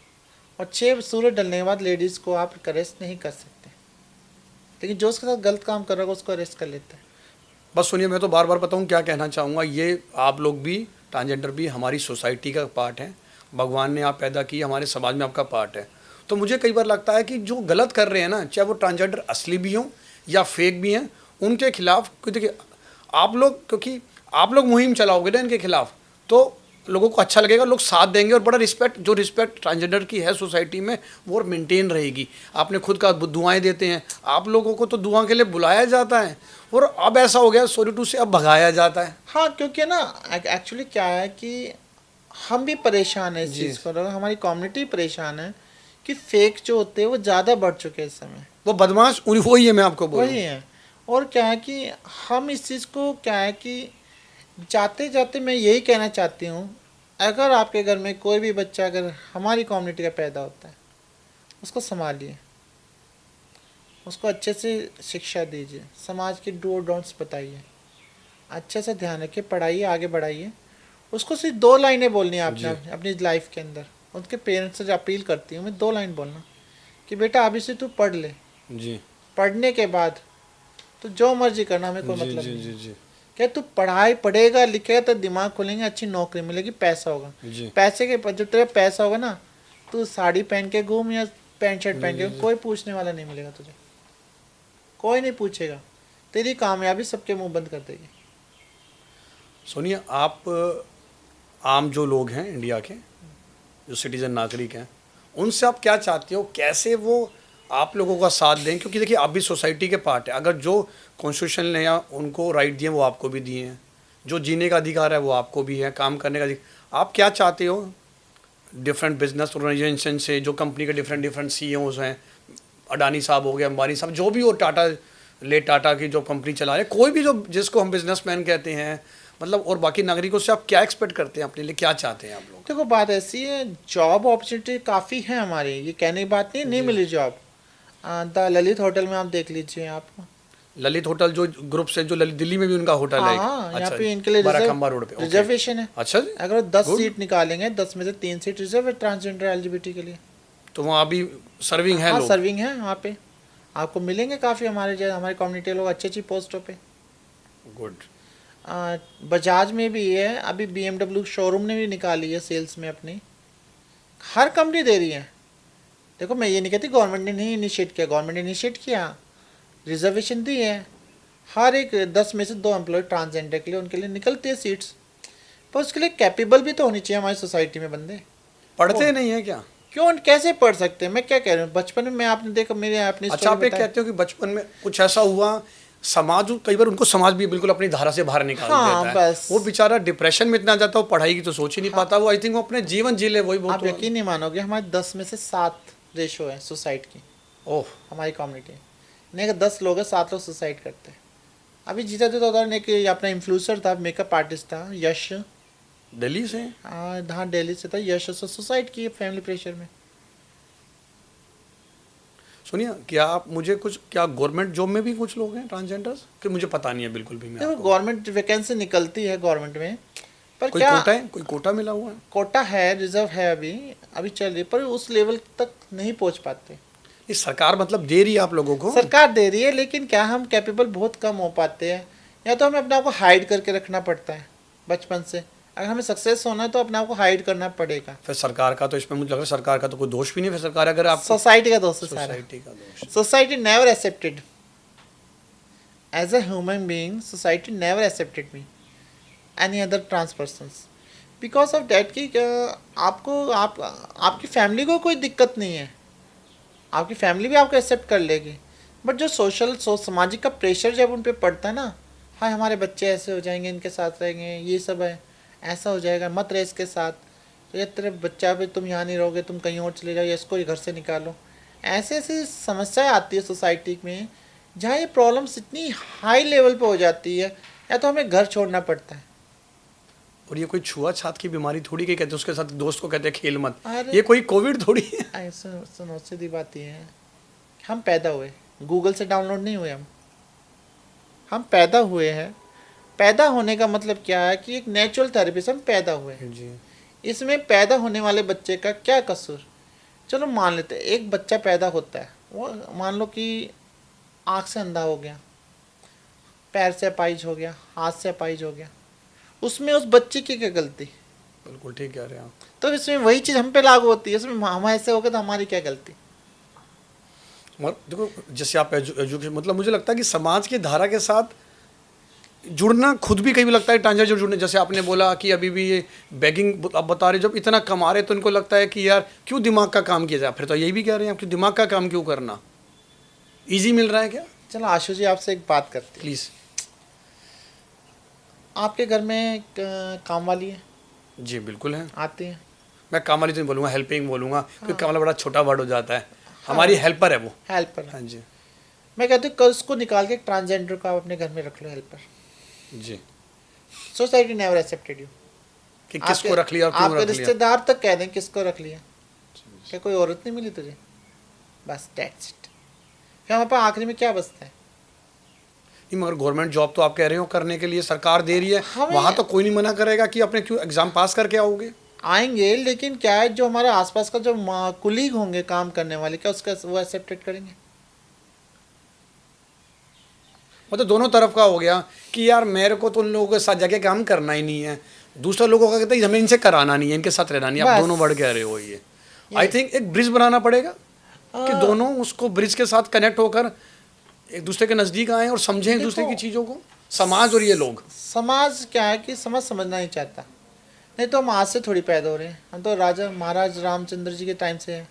और 6 सूरज डलने के बाद लेडीज़ को आप अरेस्ट नहीं कर सकते। लेकिन जो उसके साथ गलत काम कर रहा होगा उसको अरेस्ट कर लेते हैं। बस सुनिए, मैं तो बार बार बताऊँ क्या कहना चाहूँगा, ये आप लोग भी, ट्रांसजेंडर भी हमारी सोसाइटी का पार्ट है। भगवान ने आप पैदा की, हमारे समाज में आपका पार्ट है। तो मुझे कई बार लगता है कि जो गलत कर रहे हैं ना, चाहे वो ट्रांसजेंडर असली भी हों या फेक भी हैं, उनके खिलाफ, क्योंकि देखिए आप लोग, क्योंकि आप लोग मुहिम चलाओगे ना इनके खिलाफ, तो लोगों को अच्छा लगेगा, लोग साथ देंगे और बड़ा रिस्पेक्ट, जो रिस्पेक्ट ट्रांसजेंडर की है सोसाइटी में, वो मेंटेन रहेगी। आपने खुद का दुआएं देते हैं, आप लोगों को तो दुआ के लिए बुलाया जाता है, और अब ऐसा हो गया सॉरी टू से, अब भगाया जाता है। हाँ, क्योंकि ना एक्चुअली क्या है कि हम भी परेशान है इस जी। चीज़ पर, और हमारी कम्युनिटी परेशान है कि फेक जो होते हैं वो ज़्यादा बढ़ चुके हैं इस समय। वो बदमाश वही है, मैं आपको बोल रहा वही हूँ। है। और क्या है कि हम इस चीज़ को क्या है कि जाते जाते मैं यही कहना चाहती हूँ, अगर आपके घर में कोई भी बच्चा अगर हमारी कम्युनिटी का पैदा होता है, उसको संभालिए, उसको अच्छे से शिक्षा दीजिए, समाज के डू और डोंट्स बताइए, अच्छे से ध्यान रखिए, पढ़ाइए, आगे बढ़ाइए। उसको सिर्फ 2 लाइनें बोलनी है आपने जी। अपनी लाइफ के अंदर। उनके पेरेंट्स से जो अपील करती हूँ मैं, 2 लाइन बोलना कि बेटा अभी से तू पढ़ ले, जी पढ़ने के बाद तो जो मर्जी करना, हमें कोई जी मतलब जी नहीं। जी जी क्या तू पढ़ेगा लिखेगा तो दिमाग खोलेंगे, अच्छी नौकरी मिलेगी, पैसा होगा। जी पैसे के जब तेरा पैसा होगा ना, तू साड़ी पहन के घूम या पैंट शर्ट पहन के, कोई पूछने वाला नहीं मिलेगा तुझे, कोई नहीं पूछेगा। तेरी कामयाबी सबके मुंह बंद कर देगी। सुनिए, आप आम जो लोग हैं इंडिया के, जो सिटीजन नागरिक हैं, उनसे आप क्या चाहते हो, कैसे वो आप लोगों का साथ दें? क्योंकि देखिए आप भी सोसाइटी के पार्ट है। अगर जो कॉन्स्टिट्यूशन ने या उनको राइट दिए वो आपको भी दिए हैं, जो जीने का अधिकार है वो आपको भी है, काम करने का अधिकार, आप क्या चाहते हो डिफरेंट बिजनेस ऑर्गेनाइजेशन से, जो कंपनी के डिफरेंट डिफरेंट सीईओज हैं, अडानी साहब हो गए, अंबानी साहब, जो भी, और टाटा, ले टाटा की जो कंपनी चला रहे, कोई भी जो जिसको हम बिजनेसमैन कहते हैं, मतलब, और बाकी नागरिकों से आप क्या एक्सपेक्ट करते हैं, अपने लिए क्या चाहते हैं आप लोग? देखो बात ऐसी है, जॉब अपॉर्चुनिटी काफ़ी है हमारी, ये कहने की बात नहीं, नहीं जी। मिली जॉब। द ललित होटल में आप देख लीजिए आप। ललित होटल जो ग्रुप से, जो ललित दिल्ली में भी उनका होटल है हाँ एक। हाँ, यहाँ अच्छा पे जी, इनके लिए बाराखंबा रोड पे। ओके। रिजर्वेशन है। अच्छा जी, अगर 10 गुड। सीट निकालेंगे, 10 में से 3 सीट रिजर्व है ट्रांसजेंडर एलजीबीटी के लिए। तो वहाँ भी सर्विंग है हाँ, लोग? सर्विंग है वहाँ पे, आपको मिलेंगे काफ़ी हमारी कम्युनिटी लोग अच्छी अच्छी पोस्टों पे। गुड। बजाज में भी है, अभी BMW शोरूम ने भी निकाली है सेल्स में अपनी, हर कंपनी दे रही है। देखो मैं ये नहीं कहती गवर्नमेंट ने नहीं इनिशिएट किया, गवर्नमेंट ने इनिशिएट किया, रिजर्वेशन दी है, हर एक 10 में से 2 एम्प्लॉय ट्रांसजेंडर के लिए, उनके लिए निकलती है सीट्स। पर उसके लिए कैपेबल भी तो होनी चाहिए हमारी सोसाइटी में बंदे। पढ़ते नहीं है क्या? क्यों, कैसे पढ़ सकते हैं? मैं क्या कह रहा हूँ, बचपन में मैं आपने देखा, मेरे अपनी अच्छा, आप ये कहते हो कि बचपन में कुछ ऐसा हुआ, समाज, कई बार उनको समाज भी बिल्कुल अपनी धारा से बाहर निकाल हाँ, देता है, बस। वो बेचारा डिप्रेशन में इतना जाता है, वो पढ़ाई की तो सोच ही नहीं पाता, वो आई थिंक वो अपने जीवन जी ले, वही बहुत। आप यकीन नहीं मानोगे, हमारे 10 में से 7 रेशो है सुसाइड की ओह, हमारी कम्युनिटी। नहीं, अगर 10 लोग हैं, 7 लोग सुसाइड करते हैं। अभी जीता देता उदाहरण, एक अपना इन्फ्लुएंसर था, मेकअप आर्टिस्ट था, यश। दिल्ली से? हाँ, दिल्ली से था यश, उसने सुसाइड की फैमिली प्रेशर में। सुनिए, क्या आप मुझे कुछ, क्या गवर्नमेंट जॉब में भी कुछ लोग हैं ट्रांसजेंडर्स? कि मुझे पता नहीं है बिल्कुल भी। मैं देखो आपको, गवर्नमेंट वैकेंसी निकलती है गवर्नमेंट में, पर कोई क्या कोटा है, कोई कोटा मिला हुआ है? कोटा है, रिजर्व है, अभी अभी चल रही है, पर उस लेवल तक नहीं पहुंच पाते। ये सरकार मतलब दे रही है आप लोगों को? सरकार दे रही है, लेकिन क्या हम कैपेबल बहुत कम हो पाते हैं, या तो हमें अपने आप को हाइड करके रखना पड़ता है बचपन से। अगर हमें सक्सेस होना है तो अपने आप को हाइड करना पड़ेगा। फिर सरकार का तो, इसमें मुझे लग रहा है सरकार का तो कोई दोष भी नहीं है। फिर सरकार, अगर आप, सोसाइटी का दोस्त है सारा। सोसाइटी का दोष। Society never accepted as a human being, society never accepted me any other trans persons, because of that कि आपकी फैमिली को कोई दिक्कत नहीं है, आपकी फैमिली भी आपको एक्सेप्ट कर लेगी, बट जो सामाजिक का प्रेशर जब उन पे पड़ता है ना, हाँ हमारे बच्चे ऐसे हो जाएंगे, इनके साथ रहेंगे, ये सब है, ऐसा हो जाएगा, मत रहे इसके साथ, तो ये तेरे बच्चा भी, तुम यहाँ नहीं रहोगे, तुम कहीं और चले जाओ, या इसको घर से निकालो। ऐसे ऐसी समस्याएं आती है सोसाइटी में, जहाँ ये प्रॉब्लम्स इतनी हाई लेवल पे हो जाती है, या तो हमें घर छोड़ना पड़ता है। और ये कोई छुआछूत की बीमारी थोड़ी, कि कहते हैं उसके साथ दोस्त को कहते हैं खेल मत, अरे ये कोई कोविड थोड़ी है। ऐसा सुनो, सीधी बात ये है, हम पैदा हुए, गूगल से डाउनलोड नहीं हुए, हम पैदा हुए हैं। पैदा होने का मतलब क्या है कि एक नेचुरल थेरेपी से हम पैदा हुए हैं। जी। इसमें पैदा होने वाले बच्चे का क्या कसूर? चलो मान लेते हैं एक बच्चा पैदा होता है, वो मान लो कि आँख से अंधा हो गया, पैर से अपाइज हो गया, हाथ से अपाइज हो गया, उसमें उस बच्चे की क्या गलती? बिल्कुल ठीक कह रहे हैं आप। तो इसमें वही चीज़ हम पे लागू होती है, उसमें हम ऐसे हो गए तो हमारी क्या गलती? और देखो जैसे आप एजुकेशन मतलब मुझे लगता है कि समाज की धारा के साथ जुड़ना खुद भी कहीं भी लगता है टांजा जो जुड़ने, जैसे आपने बोला कि अभी भी ये बैगिंग आप बता रहे, जब इतना कमा रहे तो इनको लगता है कि यार क्यों दिमाग का काम किया जाए, फिर तो यही भी कह रहे हैं कि दिमाग का काम क्यों करना, इजी मिल रहा है क्या? चलो आशु जी, आपसे एक बात करते हैं। प्लीज़। आपके घर में काम वाली है? जी बिल्कुल है। आती है? मैं काम वाली तो नहीं बोलूँगा, हेल्पिंग बोलूँगा, क्योंकि काम वाला बड़ा छोटा वर्ड हो जाता है। हमारी हेल्पर है वो। हेल्पर। हाँ जी। मैं कहती हूँ कल उसको निकाल के एक ट्रांसजेंडर को आप अपने घर में रख लो हेल्पर। जी। Society never accepted you. कि किसको रख लिया और क्यों आपके रख लिया। रिश्तेदार तक कह दें किसको रख लिया, क्या कोई औरत नहीं मिली तुझे? बस दैट्स इट। फिर हमारे पास आखिरी में क्या बचता है? नहीं, मगर गवर्नमेंट जॉब तो आप कह रहे हो करने के लिए सरकार दे रही है, हमें- वहाँ तो कोई नहीं मना करेगा कि अपने क्यों एग्जाम पास करके आओगे। आएंगे, लेकिन क्या है जो हमारे आसपास का जो कुलीग होंगे काम करने वाले, क्या उसका वो एक्सेप्टेड करेंगे? मतलब दोनों तरफ का हो गया कि यार मेरे को तो उन लोगों के साथ जाके काम करना ही नहीं है, दूसरे लोगों का कहते हैं हमें इनसे कराना नहीं है, इनके साथ रहना नहीं है। आप बस। दोनों वर्ड कह रहे हो ये। आई थिंक एक ब्रिज बनाना पड़ेगा कि दोनों उसको ब्रिज के साथ कनेक्ट होकर एक दूसरे के नज़दीक आए और समझें एक दूसरे की देखो, चीज़ों को, समाज और ये लोग। समाज क्या है कि समाज समझना नहीं चाहता। नहीं तो हम आज से थोड़ी पैदा हो रहे हैं, हम तो राजा महाराज रामचंद्र जी के टाइम से हैं।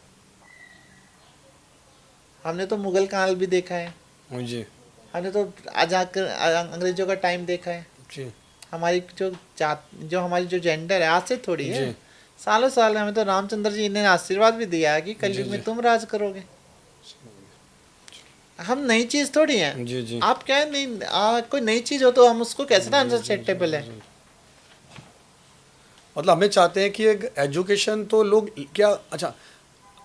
हमने तो मुगल काल भी देखा है, जी हमने तो आजाद अंग्रेजों का टाइम देखा है। जी हमारी जो जात, जो हमारी जो जेंडर है, आज से थोड़ी है, जी। सालों साल हमें तो रामचंद्र जी ने आशीर्वाद भी दिया है कि कलयुग जी, में जी। तुम राज करोगे। हम नई चीज थोड़ी हैं। जी जी। आप क्या है, नहीं कोई नई चीज हो तो हम उसको कैसे ना अनएक्सेप्टेबल है। मतलब हमें चाहते हैं कि एक एजुकेशन तो लोग क्या, अच्छा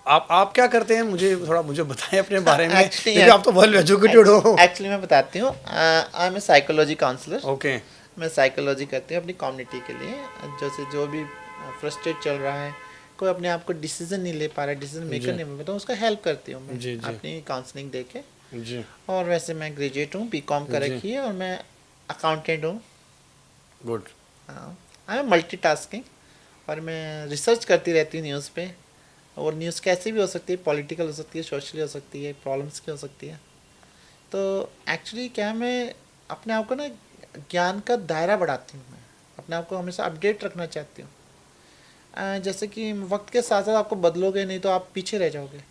आप क्या करते हैं, मुझे बताएं अपने बारे में, Actually, क्योंकि आप तो वेल एजुकेटेड हो। एक्चुअली मैं बताती हूँ, I am a psychology counsellor. Okay. मैं साइकोलॉजी करती हूँ अपनी कम्युनिटी के लिए। जैसे जो भी फ्रस्ट्रेट चल रहा है, कोई अपने आप को डिसीजन नहीं ले पा रहा है, डिसीजन मेकर नहीं बन पाता, उसका हेल्प करती हूँ मैं जी, जी। अपनी काउंसलिंग दे के। जी और वैसे मैं ग्रेजुएट हूँ, बीकॉम कर जी। रखी है, और मैं अकाउंटेंट हूँ। गुड। हाँ, आई एम मल्टीटास्किंग। और मैं रिसर्च करती रहती हूँ न्यूज़ पे। और न्यूज़ कैसी भी हो सकती है, पॉलिटिकल हो सकती है, सोशली हो सकती है, प्रॉब्लम्स की हो सकती है। तो एक्चुअली क्या है, मैं अपने आप को ना ज्ञान का दायरा बढ़ाती हूँ। मैं अपने आप को हमेशा अपडेट रखना चाहती हूँ। जैसे कि वक्त के साथ साथ आपको बदलोगे नहीं तो आप पीछे रह जाओगे,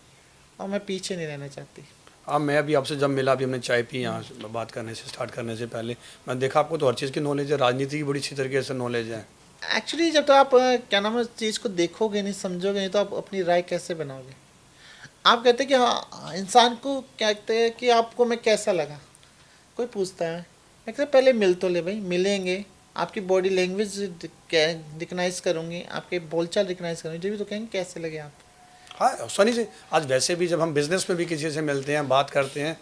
और मैं पीछे नहीं रहना चाहती। हाँ, मैं अभी आपसे जब मिला, अभी हमने चाय पी यहाँ बात करने से स्टार्ट करने से पहले, मैं देखा आपको तो हर चीज़ की नॉलेज है, राजनीति की बड़ी अच्छी तरीके से नॉलेज है। एक्चुअली जब तो आप क्या नाम है चीज़ को देखोगे नहीं, समझोगे नहीं, तो आप अपनी राय कैसे बनाओगे? आप कहते हैं कि हाँ, इंसान को क्या कहते हैं कि आपको मैं कैसा लगा, कोई पूछता है, मैं कहता पहले मिल तो ले भाई। मिलेंगे, आपकी बॉडी लैंग्वेज रिकग्नाइज करूँगी, आपके बोलचाल रिकग्नाइज करूँगी, जब भी तो कहेंगे कैसे लगे आप। हाँ सनी से, आज वैसे भी जब हम बिज़नेस में भी किसी से मिलते हैं, बात करते हैं,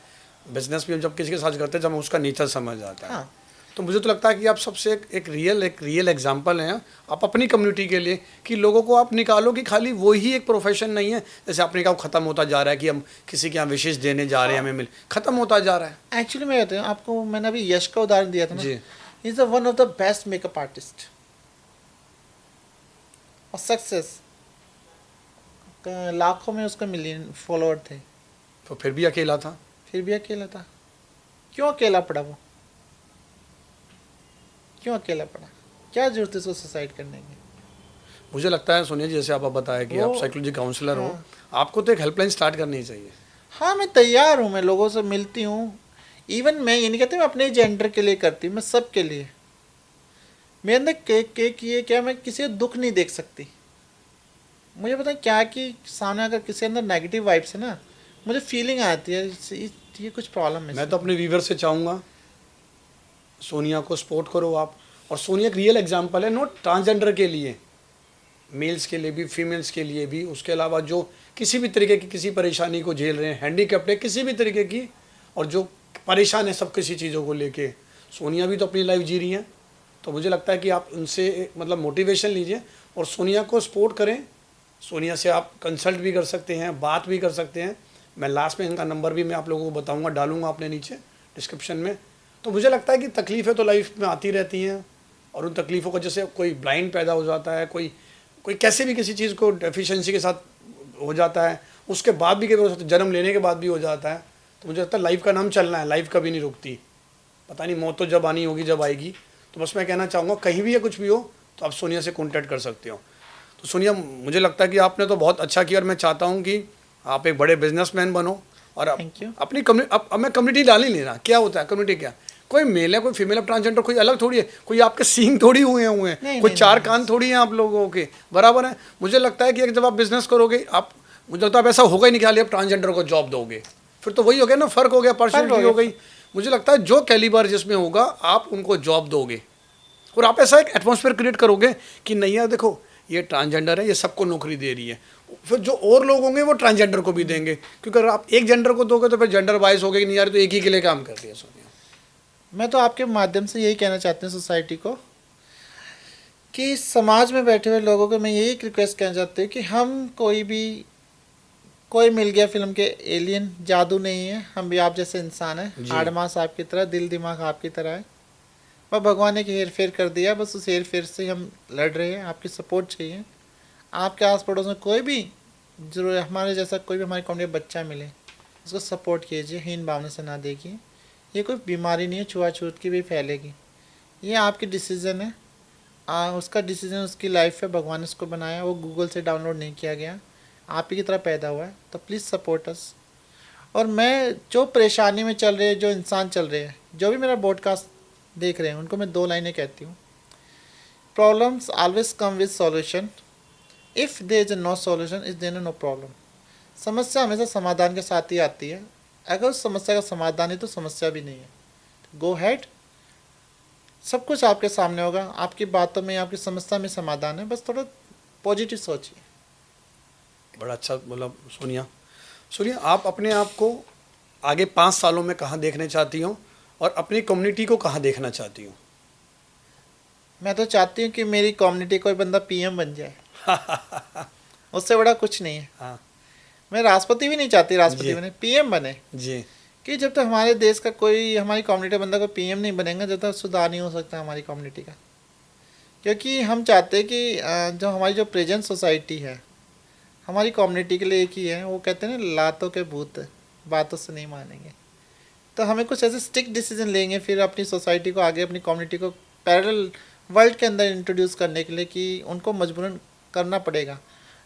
बिज़नेस में जब किसी के साथ करते हैं, जब हमें उसका नेचर समझ आता है। हाँ, तो मुझे तो लगता है कि आप सबसे एक रियल एग्जांपल हैं आप अपनी कम्युनिटी के लिए, कि लोगों को आप निकालो कि खाली वो ही एक प्रोफेशन नहीं है। जैसे आपने कहा ख़त्म होता जा रहा है कि हम किसी के यहाँ विशेष देने जा रहे हैं, हमें मिल ख़त्म होता जा रहा है। एक्चुअली मैं कहता हूँ आपको, मैंने अभी यश का उदाहरण दिया था ना, जी। Is the one of the best makeup artist और सक्सेस। लाखों में उसका मिलियन फॉलोअर थे, तो फिर भी अकेला था। फिर भी अकेला था। क्यों अकेला पड़ा वो? क्यों अकेला पड़ा? क्या जरूरत है उसको सुसाइड करने की? मुझे लगता है सोनिया जी, जैसे आप बताया कि आप साइकोलॉजी काउंसलर हो, आपको तो एक हेल्पलाइन स्टार्ट करनी चाहिए। हाँ, मैं तैयार हूँ, मैं लोगों से मिलती हूँ। इवन मैं ये नहीं कहती मैं अपने जेंडर के लिए करती हूँ, मैं सब के लिए। मेरे अंदर के ये क्या, मैं किसी का दुख नहीं देख सकती। मुझे पता है क्या कि सामने अगर किसी के अंदर नेगेटिव वाइब्स है ना, मुझे फीलिंग आती है ये कुछ प्रॉब्लम है। मैं तो अपने व्यूवर से चाहूँगा सोनिया को सपोर्ट करो आप। और सोनिया एक रियल एग्जांपल है, नॉट ट्रांसजेंडर के लिए, मेल्स के लिए भी, फीमेल्स के लिए भी, उसके अलावा जो किसी भी तरीके की किसी परेशानी को झेल रहे हैं, हैंडीकैप्ड है किसी भी तरीके की, और जो परेशान है सब किसी चीज़ों को लेके, सोनिया भी तो अपनी लाइफ जी रही हैं। तो मुझे लगता है कि आप उनसे मतलब मोटिवेशन लीजिए और सोनिया को सपोर्ट करें। सोनिया से आप कंसल्ट भी कर सकते हैं, बात भी कर सकते हैं। मैं लास्ट में इनका नंबर भी मैं आप लोगों को बताऊंगा, डालूंगा अपने नीचे डिस्क्रिप्शन में। तो मुझे लगता है कि तकलीफ़ें तो लाइफ में आती रहती हैं, और उन तकलीफ़ों को, जैसे कोई ब्लाइंड पैदा हो जाता है, कोई कोई कैसे भी किसी चीज़ को डेफिशिएंसी के साथ हो जाता है, उसके बाद भी कई बार जन्म लेने के बाद भी हो जाता है। तो मुझे लगता है लाइफ का नाम चलना है, लाइफ कभी नहीं रुकती। पता नहीं मौत तो जब आनी होगी जब आएगी। तो बस मैं कहना चाहूँगा, कहीं भी या कुछ भी हो तो आप सोनिया से कॉन्टैक्ट कर सकते हो। तो सोनिया, मुझे लगता है कि आपने तो बहुत अच्छा किया, और मैं चाहता हूँ कि आप एक बड़े बिजनेसमैन बनो, और Thank you. अपनी कम्युनिटी, अब मैं कम्युनिटी डाल ही लेना, क्या होता है कम्युनिटी, क्या कोई मेल है कोई फीमेल है, ट्रांसजेंडर कोई अलग थोड़ी है, कोई आपके सींग थोड़ी हुए हैं नहीं, कोई नहीं, चार नहीं। कान थोड़ी हैं आप लोगों के, बराबर है। मुझे लगता है कि जब आप बिजनेस करोगे, आप, मुझे लगता है ऐसा होगा ही नहीं कि खाली आप ट्रांसजेंडर को जॉब दोगे, फिर तो वही हो गया ना, फ़र्क हो गया, पार्शियलिटी हो गई। मुझे लगता है जो कैलिबर जिसमें होगा आप उनको जॉब दोगे, और आप ऐसा एक एटमॉस्फेयर क्रिएट करोगे कि नहीं यार देखो ये ट्रांसजेंडर है, ये सबको नौकरी दे रही है, फिर जो और लोग होंगे वो ट्रांसजेंडर को भी देंगे, क्योंकि अगर आप एक जेंडर को दोगे तो फिर जेंडर वाइज हो गया कि नहीं यार तो एक ही के लिए काम कर रही है सोनिया। मैं तो आपके माध्यम से यही कहना चाहती हूँ सोसाइटी को, कि समाज में बैठे हुए लोगों को मैं यही रिक्वेस्ट कहना चाहती हूँ कि हम कोई मिल गया फिल्म के एलियन जादू नहीं है, हम भी आप जैसे इंसान हैं, जी। हाड़ मांस आपकी तरह, दिल दिमाग आपकी तरह है, पर भगवान ने हेर फेर कर दिया, बस उस हेर फेर से हम लड़ रहे हैं। आपकी सपोर्ट चाहिए। आपके आस पड़ोस में कोई भी जरूर हमारे जैसा कोई भी हमारी कॉम्युनिटी में बच्चा मिले, उसको सपोर्ट कीजिए, हीन भावना से ना देखिए। ये कोई बीमारी नहीं है, छुआछूत की भी फैलेगी। ये आपकी डिसीज़न है, उसका डिसीज़न उसकी लाइफ है, भगवान ने उसको बनाया, वो गूगल से डाउनलोड नहीं किया गया, आप ही की तरह पैदा हुआ है। तो प्लीज़ सपोर्ट अस। और मैं जो परेशानी में चल रहे, जो इंसान चल रहे हैं, जो भी मेरा पॉडकास्ट देख रहे हैं, उनको मैं 2 लाइनें कहती हूँ। Problems always come with solution, if there is no solution is there no problem. समस्या हमेशा समाधान के साथ ही आती है, अगर उस समस्या का समाधान है तो समस्या भी नहीं है। गो हैड, सब कुछ आपके सामने होगा, आपकी बातों में, आपकी समस्या में समाधान है, बस थोड़ा पॉजिटिव सोचिए। बड़ा अच्छा बोला सोनिया। सोनिया, आप अपने आप को आगे 5 सालों में कहाँ देखने चाहती हो, और अपनी कम्युनिटी को कहाँ देखना चाहती हो? मैं तो चाहती हूँ कि मेरी कम्युनिटी कोई बंदा पीएम बन जाए, उससे बड़ा कुछ नहीं है। हाँ मैं राष्ट्रपति भी नहीं चाहती, राष्ट्रपति जी। बने, पीएम बने। जी। कि जब तक हमारे देश का कोई, हमारी कम्युनिटी बंदा कोई पीएम नहीं बनेगा, जब तक सुधार नहीं हो सकता हमारी कम्युनिटी का। क्योंकि हम चाहते हैं कि जो हमारी जो प्रेजेंट सोसाइटी है हमारी कम्युनिटी के लिए एक ही है। वो कहते हैं ना, लातों के भूत बातों से नहीं मानेंगे। तो हमें कुछ ऐसे स्टिक डिसीजन लेंगे फिर अपनी सोसाइटी को आगे, अपनी कम्युनिटी को पैरेलल वर्ल्ड के अंदर इंट्रोड्यूस करने के लिए, कि उनको मजबूरन करना पड़ेगा।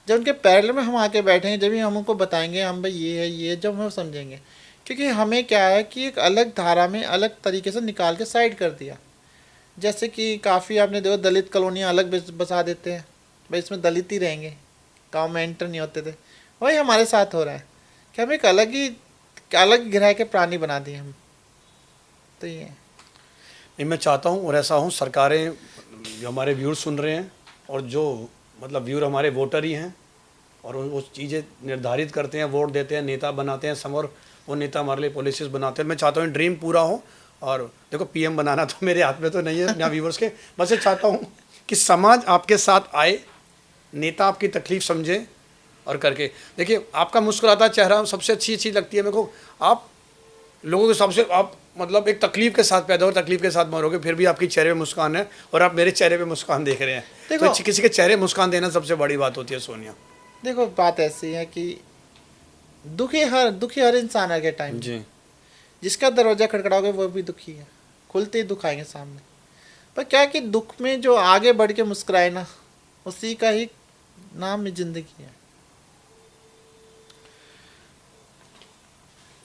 जब उनके पैरेलल में हम आके बैठेंगे, जब भी हम उनको बताएंगे हम भाई ये है ये है, जब हम समझेंगे। क्योंकि हमें क्या है कि एक अलग धारा में अलग तरीके से निकाल के साइड कर दिया। जैसे कि काफ़ी आपने देखो दलित कॉलोनियाँ अलग बसा देते हैं, भाई इसमें दलित ही रहेंगे, गांव में एंटर नहीं होते थे। वही हमारे साथ हो रहा है कि हम एक अलग गिराए के प्राणी बना दिए हम। तो ये है। नहीं, मैं चाहता हूँ और ऐसा हूँ, सरकारें जो हमारे व्यूअर सुन रहे हैं, और जो मतलब व्यूअर हमारे वोटर ही हैं, और वो चीज़ें निर्धारित करते हैं, वोट देते हैं, नेता बनाते हैं सब, और वो नेता हमारे लिए पॉलिसीज बनाते हैं। मैं चाहता हूँ ड्रीम पूरा हो। और देखो, पीएम बनाना तो मेरे हाथ में तो नहीं है, ना व्यूअर्स के। बस ये चाहता हूँ कि समाज आपके साथ आए, नेता आपकी तकलीफ़ समझे, और करके देखिए, आपका मुस्कुराता चेहरा सबसे अच्छी चीज़ लगती है मेरे को। आप लोगों के सबसे, आप मतलब एक तकलीफ के साथ पैदा हो, तकलीफ के साथ मरोगे, फिर भी आपकी चेहरे पे मुस्कान है, और आप मेरे चेहरे पे मुस्कान देख रहे हैं। देखो, तो किसी के चेहरे मुस्कान देना सबसे बड़ी बात होती है सोनिया। देखो बात ऐसी है कि दुखी हर इंसान है के टाइम। जी। जिसका दरवाजा खड़खड़ाओगे वो भी दुखी है, खुलते ही दुख आएंगे सामने। पर क्या है कि दुख में जो आगे बढ़ के मुस्कुराए ना, उसी का ही नाम में जिंदगी है।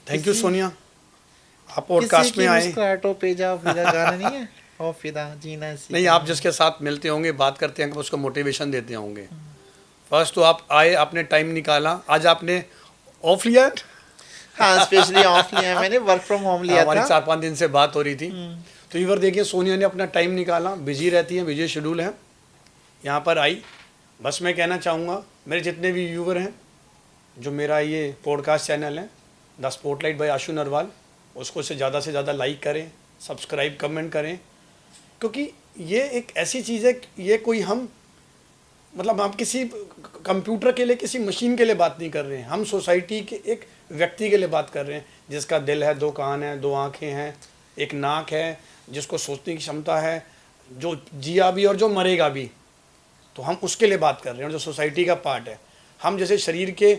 थैंक यू किसी- सोनिया, आप पॉडकास्ट में आए। मुस्कुराहटों पे जाओ फिदा, गाना नहीं है, ओ फिदा जीना इसी नहीं, का आप नाम जिसके साथ मिलते होंगे, बात करते हैं, उसको मोटिवेशन देते होंगे। फर्स्ट तो आप आए, आपने टाइम निकाला, आज आपने ऑफ लिया है? हाँ, स्पेशली ऑफ लिया है मैंने, वर्क फ्रॉम होम लिया हमारी था। 4-5 दिन से बात हो रही थी। तो इधर देखिए, सोनिया ने अपना टाइम निकाला, बिजी रहती है, बिजी शेड्यूल है, यहाँ पर आई। बस मैं कहना चाहूँगा, मेरे जितने भी व्यूवर हैं, जो मेरा ये पॉडकास्ट चैनल है द स्पॉटलाइट बाय आशु नरवाल, उसको से ज़्यादा लाइक करें, सब्सक्राइब, कमेंट करें, क्योंकि ये एक ऐसी चीज़ है, ये कोई हम मतलब हम किसी कंप्यूटर के लिए, किसी मशीन के लिए बात नहीं कर रहे हैं, हम सोसाइटी के एक व्यक्ति के लिए बात कर रहे हैं, जिसका दिल है, 2 कान हैं, 2 आँखें हैं, एक नाक है, जिसको सोचने की क्षमता है, जो जिया भी और जो मरेगा भी, तो हम उसके लिए बात कर रहे हैं, जो सोसाइटी का पार्ट है। हम जैसे शरीर के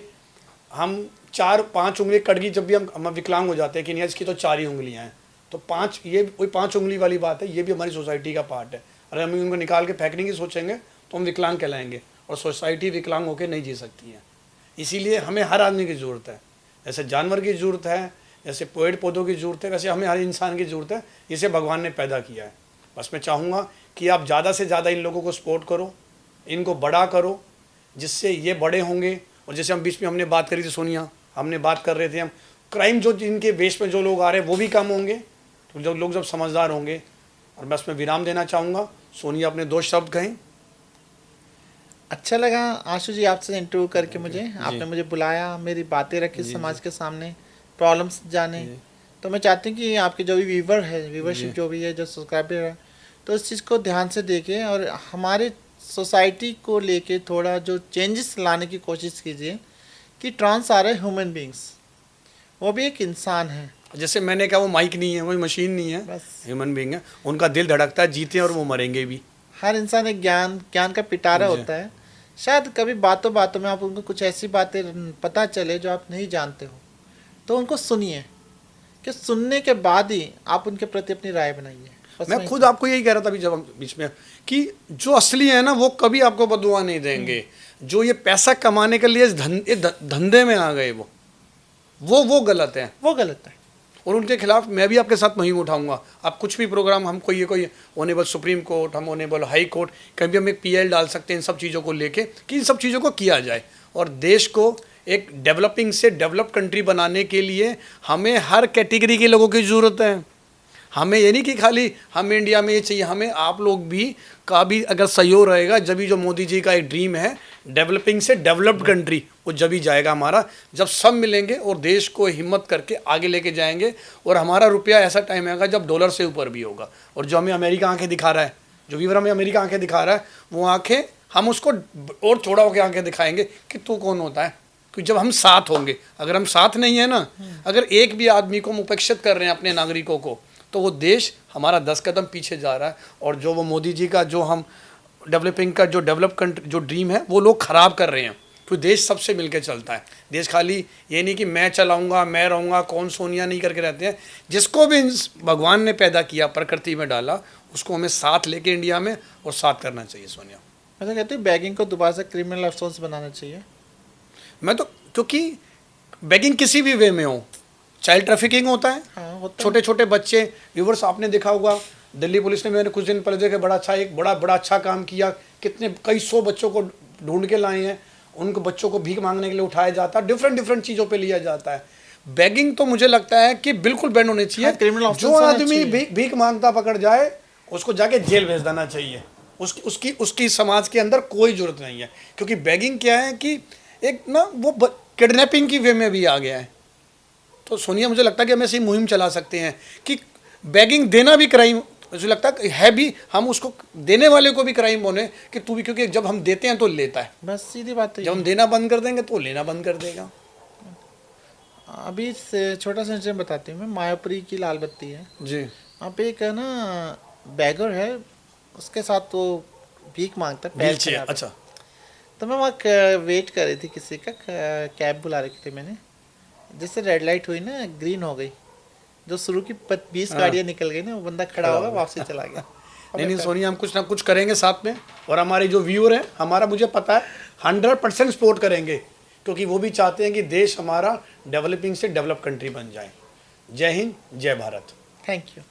हम 4-5 उंगली कट गई, जब भी हम विकलांग हो जाते हैं कि नहीं इसकी तो 4 ही उंगलियां हैं, तो 5, ये वही 5 उंगली वाली बात है, ये भी हमारी सोसाइटी का पार्ट है। अगर हम उनको निकाल के फेंकने की सोचेंगे तो हम विकलांग कहलाएंगे, और सोसाइटी विकलांग होकर नहीं जी सकती है। इसीलिए हमें हर आदमी की ज़रूरत है, जैसे जानवर की ज़रूरत है, जैसे पेड़ पौधों की ज़रूरत है, वैसे हमें हर इंसान की ज़रूरत है। इसे भगवान ने पैदा किया है। बस मैं चाहूँगा कि आप ज़्यादा से ज़्यादा इन लोगों को सपोर्ट करो, इनको बड़ा करो, जिससे ये बड़े होंगे। और जैसे हम बीच में हमने बात करी थी सोनिया, हमने बात कर रहे थे हम, क्राइम जो इनके बेस में जो लोग आ रहे हैं वो भी कम होंगे, तो जब लोग जब समझदार होंगे। और बस मैं विराम देना चाहूँगा। सोनिया अपने 2 शब्द कहें। अच्छा लगा आशु जी आपसे इंटरव्यू करके, मुझे आपने मुझे बुलाया, मेरी बातें रखी समाज के सामने, प्रॉब्लम्स जाने। तो मैं चाहती हूँ कि आपके जो भी व्यूवरशिप जो भी है, जो सब्सक्राइबर है, तो इस चीज़ को ध्यान से देखें और हमारे सोसाइटी को लेके थोड़ा जो चेंजेस लाने की कोशिश कीजिए कि ट्रांस आ रहे ह्यूमन बींग्स, वो भी एक इंसान है। जैसे मैंने कहा वो माइक नहीं है, वो मशीन नहीं है, बस ह्यूमन बीइंग है। उनका दिल धड़कता है, जीते और वो मरेंगे भी। हर इंसान एक ज्ञान का पिटारा होता है। शायद कभी बातों बातों में आप उनको कुछ ऐसी बातें पता चले जो आप नहीं जानते हो, तो उनको सुनिए, कि सुनने के बाद ही आप उनके प्रति अपनी राय बनाइए। मैं खुद आपको यही कह रहा था अभी जब हम बीच में, कि जो असली है ना वो कभी आपको बददुआ नहीं देंगे। जो ये पैसा कमाने के लिए धंधे में आ गए वो गलत है, वो गलत है। और उनके खिलाफ मैं भी आपके साथ मुहिम उठाऊंगा। आप कुछ भी प्रोग्राम, हम कोई ऑनेबल सुप्रीम कोर्ट, हम ऑनेबल हाई कोर्ट, कहीं भी हम एक PL डाल सकते हैं इन सब चीज़ों को लेके, कि इन सब चीज़ों को किया जाए। और देश को एक डेवलपिंग से डेवलप कंट्री बनाने के लिए हमें हर कैटेगरी के लोगों की ज़रूरत है। हमें ये नहीं कि खाली हमें इंडिया में ये चाहिए, हमें आप लोग भी का भी अगर सहयोग रहेगा, जब भी जो मोदी जी का एक ड्रीम है डेवलपिंग से डेवलप्ड कंट्री, वो जब ही जाएगा हमारा, जब सब मिलेंगे और देश को हिम्मत करके आगे लेके जाएंगे। और हमारा रुपया ऐसा टाइम आएगा जब डॉलर से ऊपर भी होगा। और जो हमें अमेरिका आंखें दिखा रहा है, जो व्यूअर हमें अमेरिका आंखें दिखा रहा है, वो आंखें हम उसको और थोड़ा होकर आंखें दिखाएंगे कि तू कौन होता है। क्योंकि जब हम साथ होंगे, अगर हम साथ नहीं है ना, अगर एक भी आदमी को हम उपेक्षित कर रहे हैं अपने नागरिकों को, तो वो देश हमारा 10 कदम पीछे जा रहा है। और जो वो मोदी जी का जो हम डेवलपिंग का जो डेवलप कंट्री जो ड्रीम है, वो लोग ख़राब कर रहे हैं। तो देश सबसे मिलकर चलता है। देश खाली ये नहीं कि मैं चलाऊंगा, मैं रहूँगा, कौन सोनिया नहीं करके रहते हैं। जिसको भी भगवान ने पैदा किया, प्रकृति में डाला, उसको हमें साथ लेके इंडिया में और साथ करना चाहिए। सोनिया, मैं तो कहती हूँ बैगिंग को दोबारा से क्रिमिनल ऑफेंस बनाना चाहिए। मैं तो, क्योंकि बैगिंग किसी भी वे में हो, चाइल्ड ट्रैफिकिंग होता है, हाँ, होता छोटे छोटे बच्चे, व्यूवर्स आपने देखा होगा, दिल्ली पुलिस ने, मैंने कुछ दिन पहले देखा, बड़ा अच्छा काम किया। कितने कई 100 बच्चों को ढूंढ के लाए हैं। उनको बच्चों को भीख मांगने के लिए उठाया जाता है, डिफरेंट चीज़ों पे लिया जाता है। बैगिंग तो मुझे लगता है कि बिल्कुल बैन होनी चाहिए। हाँ, क्रिमिनल जो आदमी भीख मांगता पकड़ जाए, उसको जाके जेल भेज देना चाहिए। उसकी समाज के अंदर कोई जरूरत नहीं है। क्योंकि बैगिंग क्या है कि एक ना वो किडनैपिंग की वे में भी आ गया है। तो सोनिया, मुझे लगता है कि हम ऐसी मुहिम चला सकते हैं कि बैगिंग देना भी क्राइम, मुझे लगता है भी, हम उसको देने वाले को भी क्राइम होने कि तू भी, क्योंकि जब हम देते हैं तो लेता है। बस सीधी बात है। जब हम देना बंद कर देंगे तो लेना बंद कर देगा। अभी से छोटा सा इंसिडेंट बताती हूँ मैं। मायापुरी की लाल बत्ती है जी, वहाँ पे एक है ना बैगर है, उसके साथ वो भीख मांगता है, पैर खराब है। अच्छा, तो मैं वहाँ वेट कर रही थी, किसी का कैब बुला रखी थी मैंने। जैसे रेड लाइट हुई ना, ग्रीन हो गई, जो शुरू की 20 गाड़ियाँ निकल गई ना, वो बंदा खड़ा होगा, वापसी चला गया। नहीं सोनिया, हम कुछ ना कुछ करेंगे साथ में। और हमारे जो व्यूअर हैं, हमारा मुझे पता है 100% सपोर्ट करेंगे, क्योंकि वो भी चाहते हैं कि देश हमारा डेवलपिंग से डेवलप कंट्री बन जाए। जय हिंद, जय भारत। Thank you.